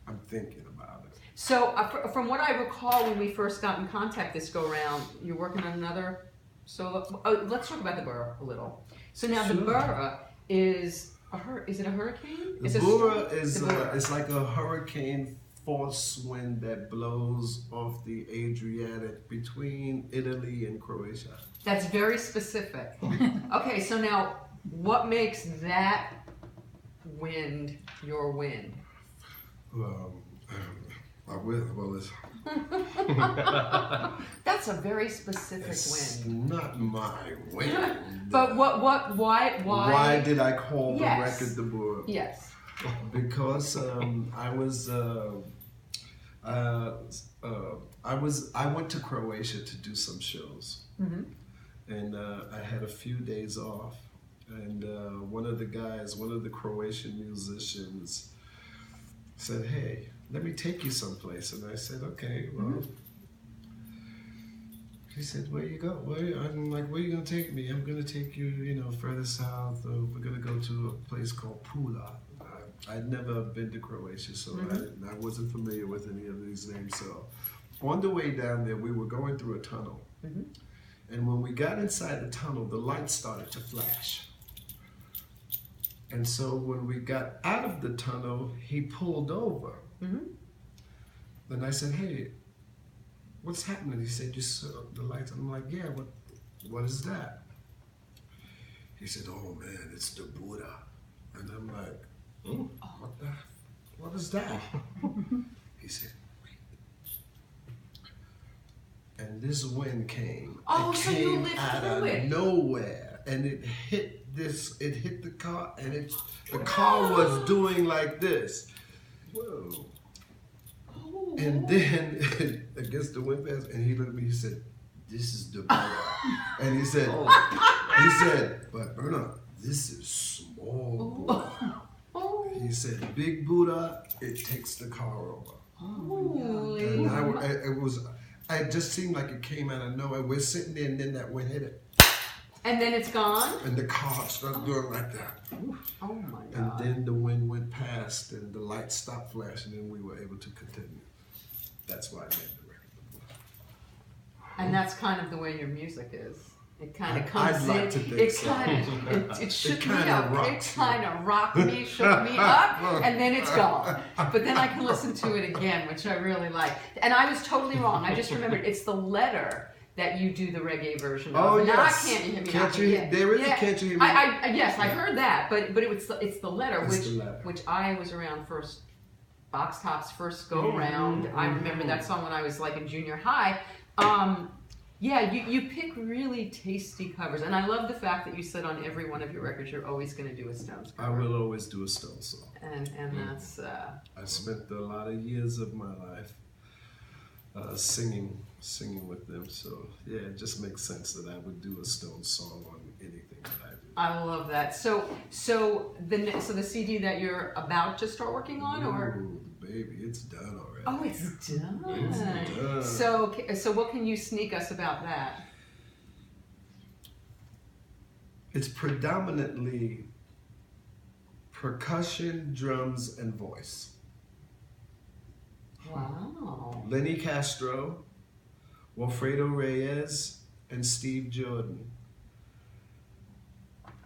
I'm thinking about it. So, from what I recall, when we first got in contact this go round, you're working on another solo. Oh, let's talk about the Bura a little. So now the Bura is it a hurricane? The Bura is it's like a hurricane force wind that blows off the Adriatic between Italy and Croatia. That's very specific. Okay, so now what makes that wind your wind? That's a very specific It's wind. not my wind. But why did I call the Yes. record the Bura? Yes. Because I went to Croatia to do some shows, and I had a few days off, and one of the Croatian musicians said, "Hey, let me take you someplace," and I said, "Okay, well." He said, "Where you go?" I'm like, "Where you gonna take me?" "I'm gonna take you, further south. We're gonna go to a place called Pula." I'd never been to Croatia, so I wasn't familiar with any of these names. So on the way down there, we were going through a tunnel. And when we got inside the tunnel, the lights started to flash. And so when we got out of the tunnel, he pulled over. And I said, "Hey, what's happening?" He said, "You saw the lights." I'm like, "Yeah, what is that?" He said, "Oh man, it's the Bura." And I'm like, what is that? He said, "Wait." And this wind came. Oh, it so came you lived out through of it. nowhere, and it hit the car, and the car was doing like this. Whoa. And then against the wind passed, and he looked at me. He said, "This is the Bura." And he said, "But Bernard, this is small Bura." He said, "Big Bura, it takes the car over." Holy. And it just seemed like it came out of nowhere. We're sitting there, and then that wind hit it, And then it's gone? and the car started doing like that. Oh my And God. then the wind went past, and the lights stopped flashing, and we were able to continue. That's why I made the record. And that's kind of the way your music is. It kind of comes I'd like in. to think It so. kind of it shook me kinda up. rocks It kind of rocked me, shook me up, and then it's gone. But then I can listen to it again, which I really like. And I was totally wrong. I just remembered it's the letter that you do the reggae version of. Oh, Now, yes. Can't You Hear Me? Can't Now? You- Yeah. there is a Yeah. Can't You Hear Me? Yes, I've heard that, but it's the letter, It's the letter. which I was around first. Box Top's first go round. I remember that song when I was like in junior high. Yeah, you pick really tasty covers, and I love the fact that you said on every one of your records you're always going to do a Stones I cover. will always do a Stones song. And that's I spent a lot of years of my life singing with them. So yeah, it just makes sense that I would do a Stones song on anything that I do. I love that. So the CD that you're about to start working on, or Ooh, baby, it's done already. oh, it's done. It's done. So what can you sneak us about that? It's predominantly percussion, drums, and voice. Wow. Lenny Castro, Wilfredo Reyes, and Steve Jordan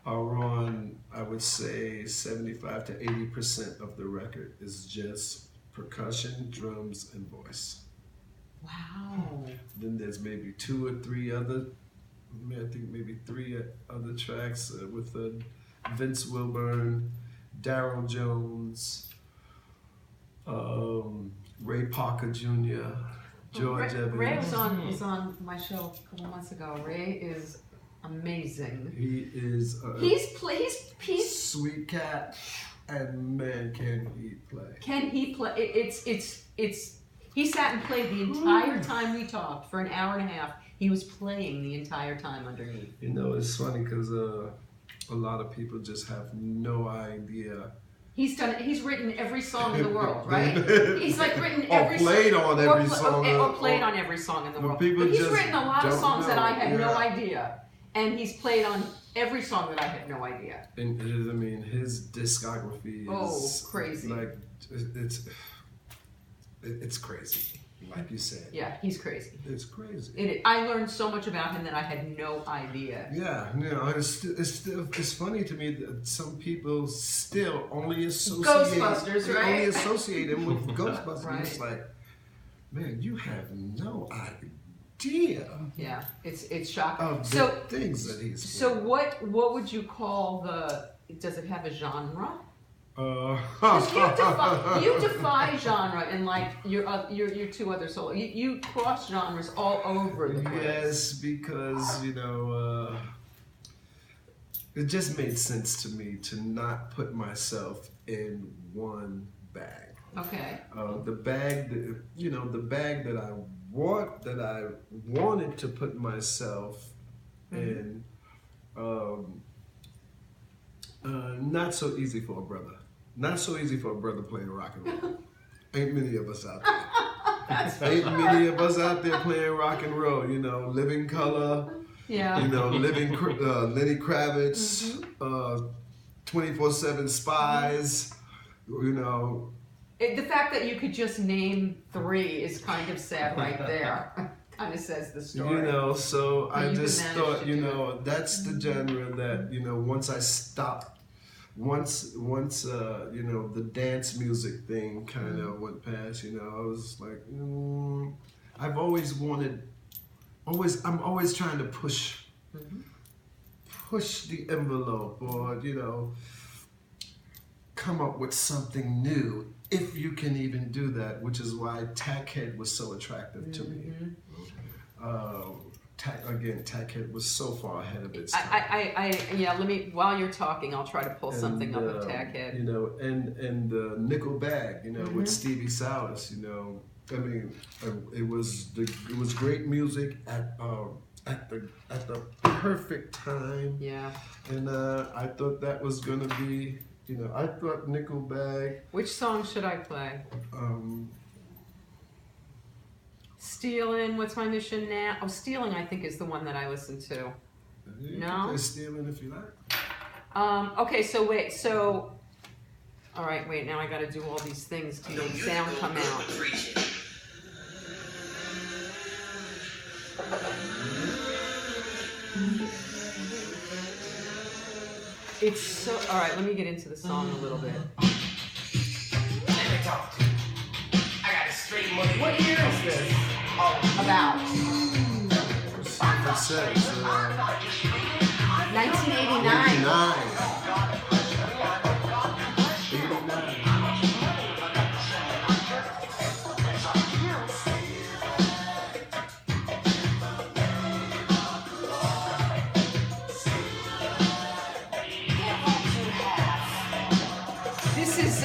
are on, I would say, 75 to 80% of the record is just percussion, drums, and voice. Wow. Then there's maybe two or three other, I think maybe three other tracks with Vince Wilburn, Darryl Jones, Ray Parker Jr., George Evans. Ray was on my show a couple months ago. Ray is amazing. He is He's sweet cat, and man, can he play? Can he play? It's he sat and played the entire time we talked for an hour and a half. He was playing the entire time underneath. You know, it's funny because a lot of people just have no idea. He's written every song in the world, right? He's like written Or every played song, on every song. or played on every song in the But world. people But he's just written a lot of don't songs that know. I had no Yeah. idea, and he's played on every song that I had no idea. And I mean, his discography is crazy. Like it's crazy, like you said. Yeah, he's crazy. It's crazy. I learned so much about him that I had no idea. Yeah, you know, it's funny to me that some people still only associate Ghostbusters, they right? only associate him with Ghostbusters. Right. It's like, man, you have no idea Yeah, it's shocking. of the So things that he's. So what would you call does it have a genre? Uh, 'Cause you defy genre in like your two other solo. You cross genres all over the place. Yes, because you know, it just made sense to me to not put myself in one bag. Okay. The bag that I wanted to put myself in. Not so easy for a brother. Not so easy for a brother playing rock and roll. Ain't many of us out there. Ain't many of us out there playing rock and roll. You know, Living Color. Yeah. You know, Lenny Kravitz. 24/7 Spies. You know. The fact that you could just name 3 is kind of sad right there. Kind of says the story. You know, so But I you just managed thought, to you do know, that's the genre that, you know, once I stopped, once you know, the dance music thing kind of went past, you know, I was like, I've always wanted, I'm always trying to push the envelope, or, you know, come up with something new, if you can even do that, which is why Tackhead was so attractive to me. Tackhead was so far ahead of its time. While you're talking, I'll try to pull something up of Tackhead. You know, and Nickel Bag, you know, with Stevie Salas, you know, I mean, it was great music at the perfect time. Yeah. And I thought that was gonna be, you know, I thought Nickel Bag. Which song should I play? Stealing, What's My Mission Now? Oh, Stealing, I think, is the one that I listen to. You No? can play Stealing if you like. Okay, all right, wait, now I gotta do all these things to make sound come out. It's so. All right, let me get into the song a little bit. Let me talk to you. I got a straight money. What year is this? About It says 1989. 89. This is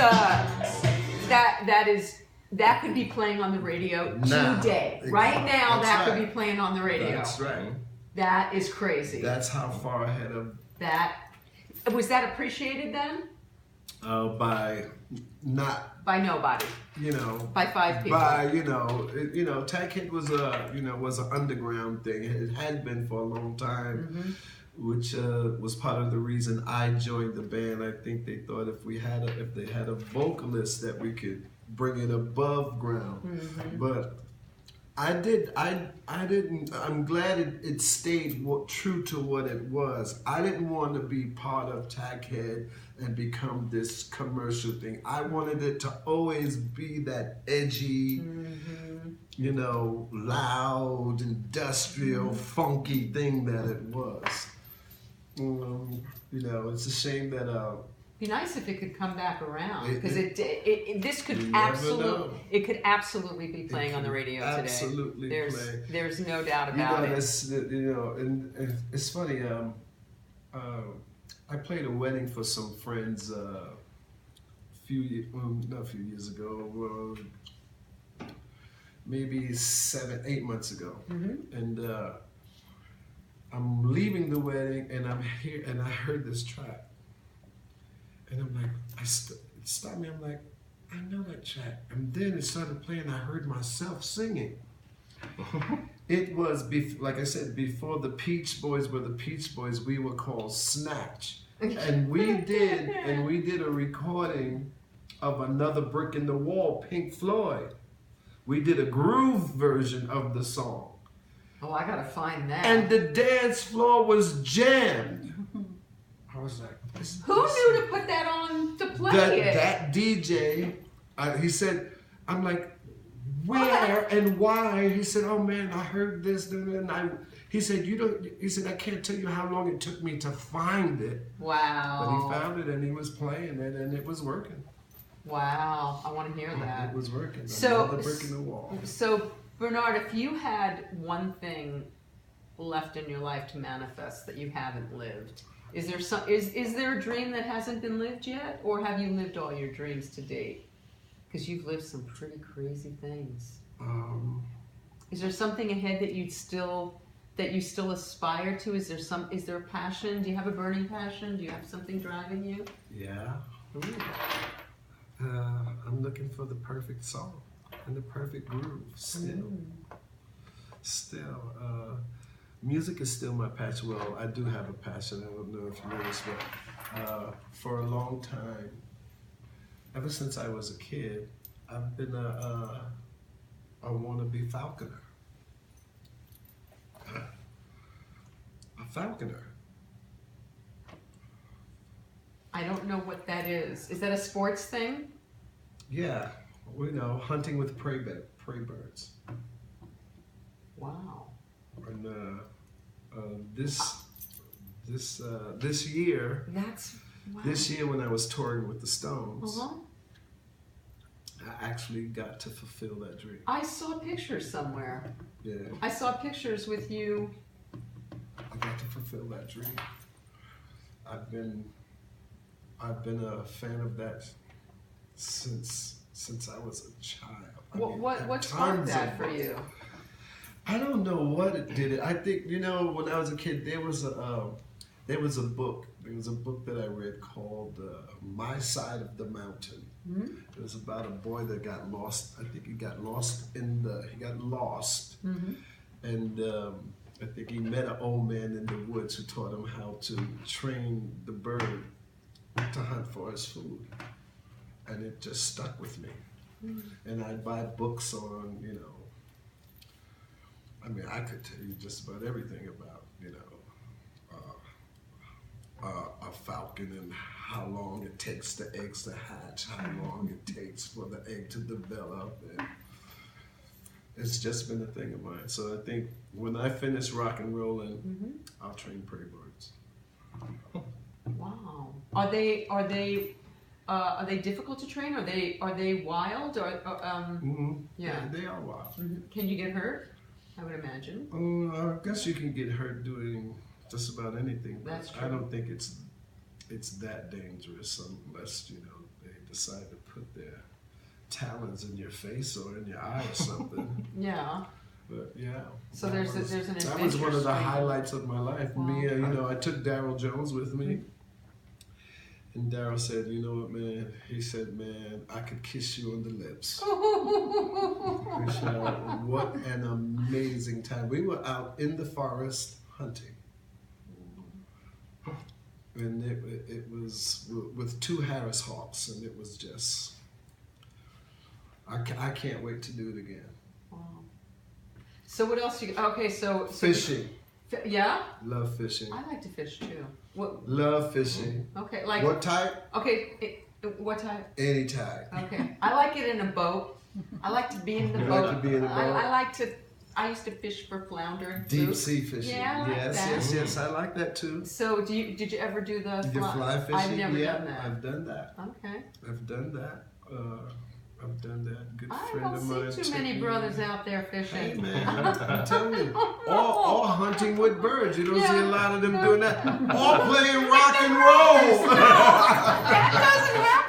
that could be playing on the radio Now. today. Right now, That's that right. could be playing on the radio. That's right. That is crazy. That's how far ahead of That was that appreciated then by not, by nobody, you know, by 5 people. by Tackhead was was an underground thing. It had been for a long time, which was part of the reason I joined the band. I think they thought if they had a vocalist that we could bring it above ground, but I didn't. I'm glad it stayed true to what it was. I didn't want to be part of Tackhead and become this commercial thing. I wanted it to always be that edgy, loud, industrial, funky thing that it was. It's a shame that. Be nice if it could come back around because this could you never know. absolutely be playing on the radio today. Absolutely play. There's no doubt about it. And it's funny. I played a wedding for some friends not a few years ago, maybe 7-8 months ago, and I'm leaving the wedding and I'm here and I heard this track. And I'm like, it stopped me. I'm like, I know that track. And then it started playing. I heard myself singing. It was, like I said, before the Peach Boys were the Peach Boys. We were called Snatch, and we did a recording of Another Brick in the Wall, Pink Floyd. We did a groove version of the song. Oh, I gotta find that. And the dance floor was jammed. I was like, who knew to put that on to play it? That DJ, he said, I'm like, where and why? He said, oh man, I heard this. And he said, I can't tell you how long it took me to find it. Wow. But he found it and he was playing it and it was working. Wow, I want to hear that. It was working. So, Another brick in the wall. So, Bernard, if you had one thing left in your life to manifest that you haven't lived, is there a dream that hasn't been lived yet, or have you lived all your dreams to date? Because you've lived some pretty crazy things. Is there something ahead that you still aspire to? Is there a passion? Do you have a burning passion? Do you have something driving you? Yeah. Ooh. I'm looking for the perfect song and the perfect groove. Music is still my passion. Well, I do have a passion. I don't know if you know this, but for a long time, ever since I was a kid, I've been a wannabe falconer. A falconer. I don't know what that is. Is that a sports thing? Yeah, hunting with prey birds. Wow. And this year, Wow. this year when I was touring with the Stones, I actually got to fulfill that dream. I saw pictures somewhere. Yeah, I saw pictures with you. I got to fulfill that dream. I've been a fan of that since I was a child. What sparked that for you? I don't know what it did. I think when I was a kid, there was a book. There was a book that I read called My Side of the Mountain. Mm-hmm. It was about a boy that got lost. I think he got lost. Mm-hmm. And I think he met an old man in the woods who taught him how to train the bird to hunt for his food. And it just stuck with me. Mm-hmm. And I'd buy books on, I could tell you just about everything about, a falcon and how long it takes the eggs to hatch, how long it takes for the egg to develop. And it's just been a thing of mine. So I think when I finish rock and rolling, I'll train prairie birds. Wow. Are they difficult to train? Are they wild? Yeah. They are wild. Can you get hurt? I would imagine. I guess you can get hurt doing just about anything. But That's true. I don't think it's that dangerous unless they decide to put their talons in your face or in your eye or something. Yeah. But yeah. So there's an adventure. That was one of the stream. highlights of my life. Wow. Me, I took Daryl Jones with me. And Daryl said, you know what, man? He said, man, I could kiss you on the lips. What an amazing time. We were out in the forest hunting. And it was with 2 Harris Hawks, and it was just, I can't wait to do it again. Wow. So what else so Fishing. Yeah? Love fishing. I like to fish too. What? Love fishing. Okay, like What type? Okay, what type? Any type. Okay, I like it in a boat. I like to be in the You boat. like to be in a boat? I used to fish for flounder and Deep fruit. sea fishing. Yeah, I like that. Yes, I like that too. So did you ever do the The fly fishing? I've never yeah, done that. I've done that. Okay. I've done that. I've done that. Good I friend of mine. don't see too many took me- brothers out there fishing. Hey man, I'm telling you, all hunting with birds. You don't see a lot of them doing that. All playing rock and roll. That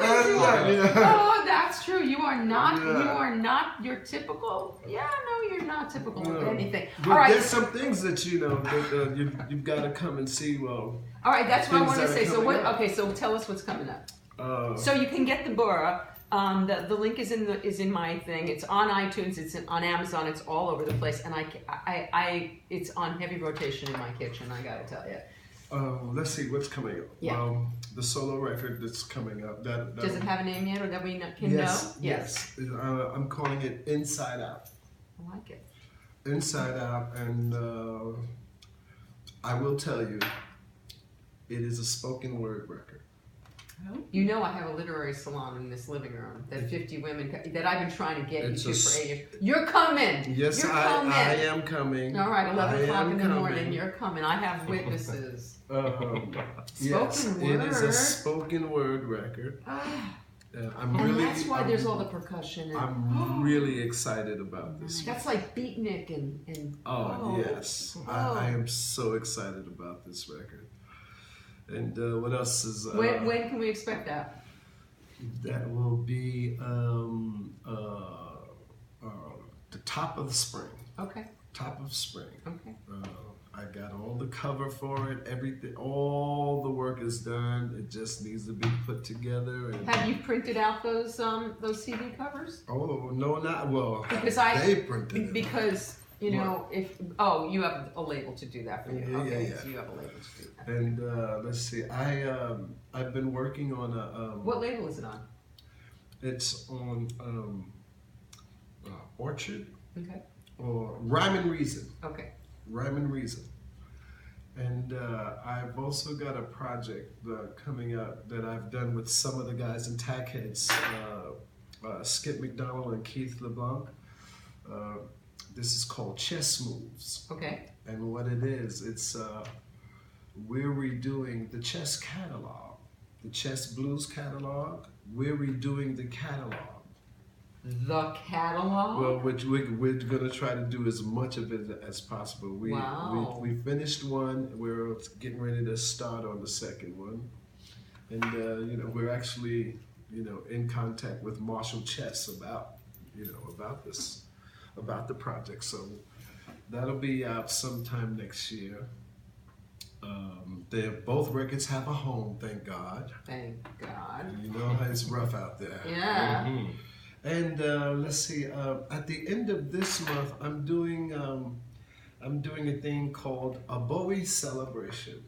doesn't happen. Yeah. Oh, that's true. You are not. Yeah. You are not your typical. Yeah, no, you're not typical of No. anything. But All right. there's some things that that you've got to come and see. Well, All right. That's what I things want to that say. are So what? coming up. Okay. So tell us what's coming up. So you can get the Bura. The link is in my thing. It's on iTunes. It's on Amazon. It's all over the place. And it's on heavy rotation in my kitchen. I gotta tell you. let's see what's coming up. Yeah. The solo record that's coming up. That Does it have a name yet, or that we can yes, know? Yes. I'm calling it Inside Out. I like it. Inside Out, and I will tell you, it is a spoken word record. You know, I have a literary salon in this living room that 50 women that I've been trying to get you It's to a for 8 years. You're coming. Yes, You're I coming. am coming. All right, 11 I o'clock am in the coming. morning. You're coming. I have witnesses. Yes, Spoken it is a word. spoken word record. I'm And really. that's why there's all the percussion. And, I'm really excited about this. That's like beatnik and Yes, I am so excited about this record. And what else is? When can we expect that? That will be the top of the spring. Okay. Top of spring. Okay. I got all the cover for it. Everything, all the work is done. It just needs to be put together. And Have you printed out those CD covers? oh no, not well. Because they printed it. Because you know you have a label to do that for you. Yeah, Okay, yeah. so you have a label to do that. And let's see, I've been working on a. What label is it on? It's on Orchard Okay. or Rhyme and Reason. Okay. Rhyme and Reason. And I've also got a project coming up that I've done with some of the guys in Tackheads, Skip McDonald and Keith LeBlanc. This is called Chess Moves. Okay. And what it is, it's we're redoing the chess catalog, the chess blues catalog. We're redoing the catalog. The catalog? Well, which we're going to try to do as much of it as possible. Wow. We finished one. We're getting ready to start on the second one. And, we're actually, in contact with Marshall Chess about the project. So that'll be out sometime next year. Both records have a home, thank God. Thank God. You know how it's rough out there. Yeah. Mm-hmm. And let's see. At the end of this month, I'm doing a thing called A Bowie Celebration,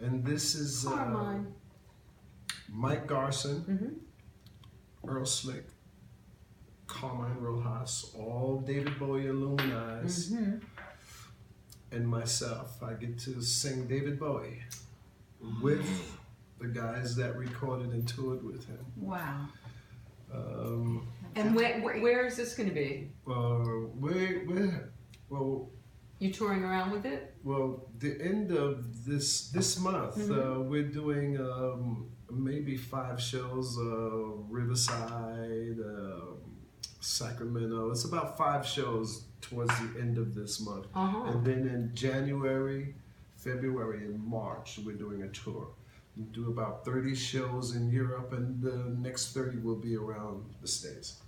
and this is Carmine. Mike Garson, Earl Slick, Carmine Rojas, all David Bowie alumni, and myself. I get to sing David Bowie with the guys that recorded and toured with him. Wow. And where is this going to be? Well, You touring around with it? well, the end of this month, we're doing maybe 5 shows, Riverside, Sacramento. It's about 5 shows towards the end of this month. And then in January, February, and March, we're doing a tour. We do about 30 shows in Europe, and the next 30 will be around the States.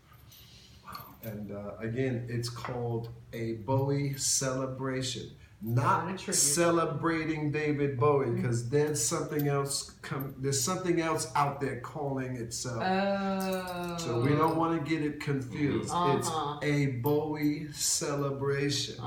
And again, it's called A Bowie Celebration. Not celebrating David Bowie, because there's something else there's something else out there calling itself. So we don't want to get it confused. It's A Bowie Celebration.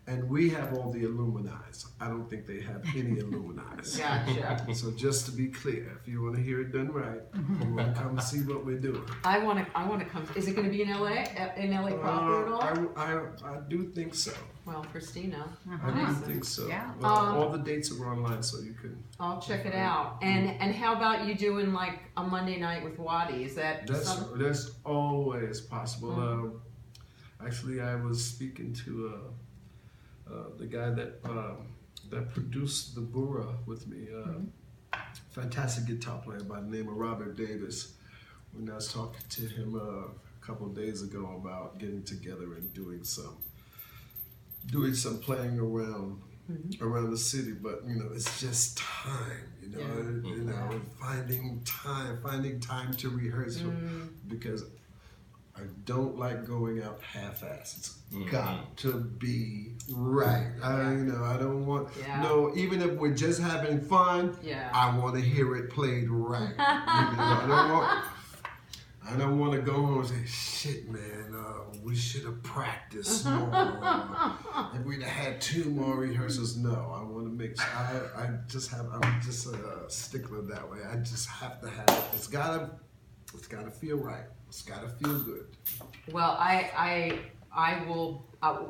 And we have all the Illuminis. I don't think they have any Illuminis. Gotcha. So just to be clear, if you want to hear it done right, you want to come see what we're doing. I want to come. Is it going to be in LA? In LA proper at all? I do think so. Well, Christina. I do think so. Yeah. All the dates are online, so you can. I'll check it out. And how about you doing like a Monday night with Waddy? Is that That's always possible. Actually, I was speaking to the guy that produced the Bura with me. Fantastic guitar player by the name of Robert Davis. When I was talking to him a couple of days ago about getting together and doing some playing around the city, but it's just time, finding time to rehearse because I don't like going out half-assed. It's got to be right. I don't want even if we're just having fun, I want to hear it played right. I don't want to go home and say, shit, man, we should have practiced more. If we'd have had 2 more rehearsals, no. I want to make sure. I'm just a stickler that way. I just have to have it. It's gotta feel right. It's gotta feel good. Well, I will,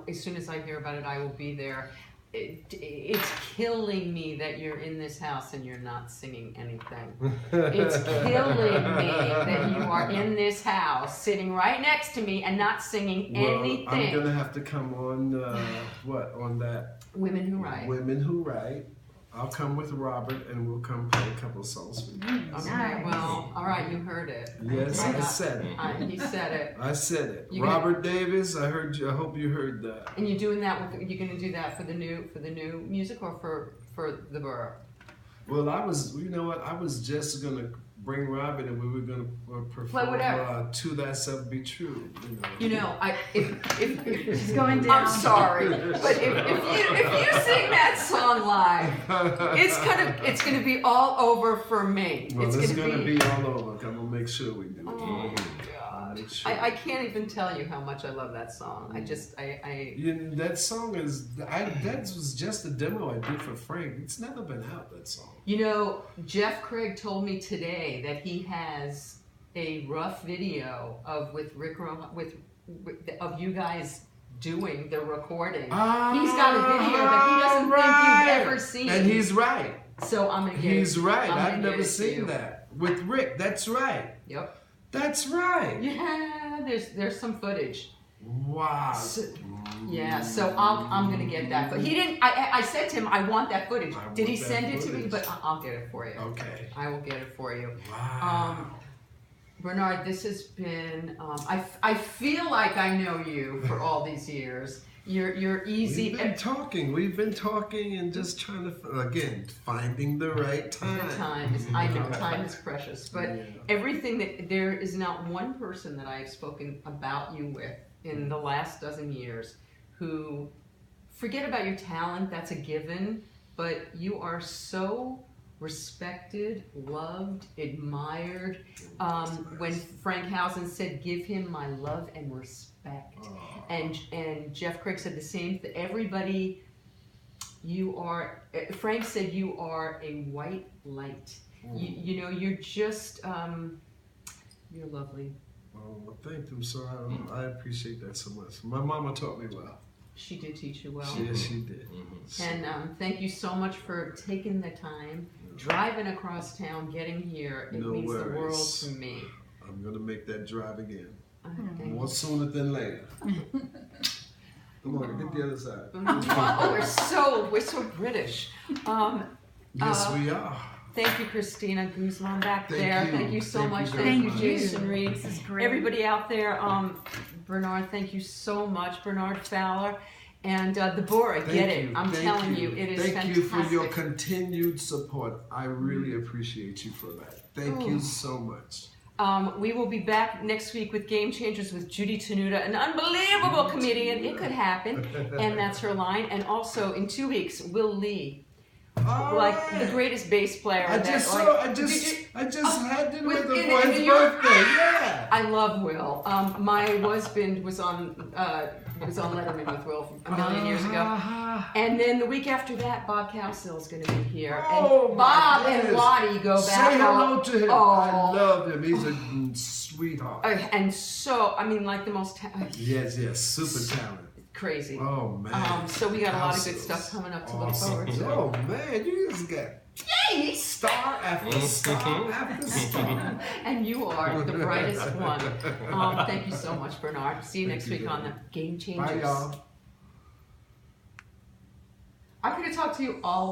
as soon as I hear about it, I will be there. It's killing me that you're in this house and you're not singing anything. It's killing me that you are in this house, sitting right next to me and not singing anything. I'm gonna have to come on on that Women Who Write. Women Who Write. I'll come with Robert and we'll come play a couple of songs for you. Okay, well, all right, you heard it. Yes, I said it. He said it. I said it. Robert Davis, I heard you. I hope you heard that. And you're doing that. You're going to do that for the new music or for the Bura? Well, I was just gonna bring Robert and we were gonna perform To Thyself Be True. If She's going down. I'm sorry, but if you sing that song live, it's gonna be all over for me. Well, it's gonna be all over. I'm gonna make sure we do. Oh my God. Sure. I can't even tell you how much I love that song. That song that was just a demo I did for Frank. It's never been out, that song. Jeff Craig told me today that he has a rough video of you guys doing the recording. He's got a video that he doesn't think you've ever seen. And he's right. So I'm gonna get He's right. I've never seen that. With Rick, that's right. Yep. That's right. Yeah, there's some footage. Wow. So I'm gonna get that. But he didn't. I said to him, I want that footage. Did he send it to me? But I'll get it for you. Okay. I will get it for you. Wow. Bernard, this has been. I feel like I know you for all these years. You're easy. We've been talking and just trying to finding the right time. I know time is precious, but everything there is not one person that I have spoken about you with in the last dozen years who forget about your talent. That's a given, but you are so respected, loved, admired. When Frank Howson said, "Give him my love and respect." And Jeff Craig said the same thing. Everybody, Frank said you are a white light. You're just, you're lovely. Oh, well, thank you. So I appreciate that so much. My mama taught me well. She did teach you well. Yes, she did. And thank you so much for taking the time, driving across town, getting here. It No means the worries. world to me. I'm gonna make that drive again. Thank More sooner than later. Come on, get the other side. Oh, we're so British. Yes, we are. Thank you, Christina Guzman back Thank there. you. Thank you so Thank you much. very Thank you, much. Jason Reed. This is great. Everybody out there, Bernard, thank you so much. Bernard Fowler. And the Bura, Thank get it. you. I'm Thank telling you, it is Thank fantastic. you for your continued support. I really appreciate you for that. Thank you so much. We will be back next week with Game Changers with Judy Tenuta, an unbelievable comedian. It could happen. And that's her line. And also in 2 weeks, Will Lee. Like the greatest bass player. I just had dinner with him for his New York. birthday. Yeah. I love Will. My husband was on Letterman with Will a million years ago. And then the week after that, Bob Cowsill is going to be here. Oh, And my Bob and goodness. Waddy go back. Say hello to him. Oh. I love him. He's a sweetheart. And so, I mean, like the most Yes, super talented. crazy. Oh man. So we got a lot of good Cowsill's stuff coming up to awesome. look forward to. Oh man, you just got star after star after star. And you are the brightest one. Thank you so much, Bernard. See you next week on the Game Changers. Bye, y'all. I'm going to talk to you all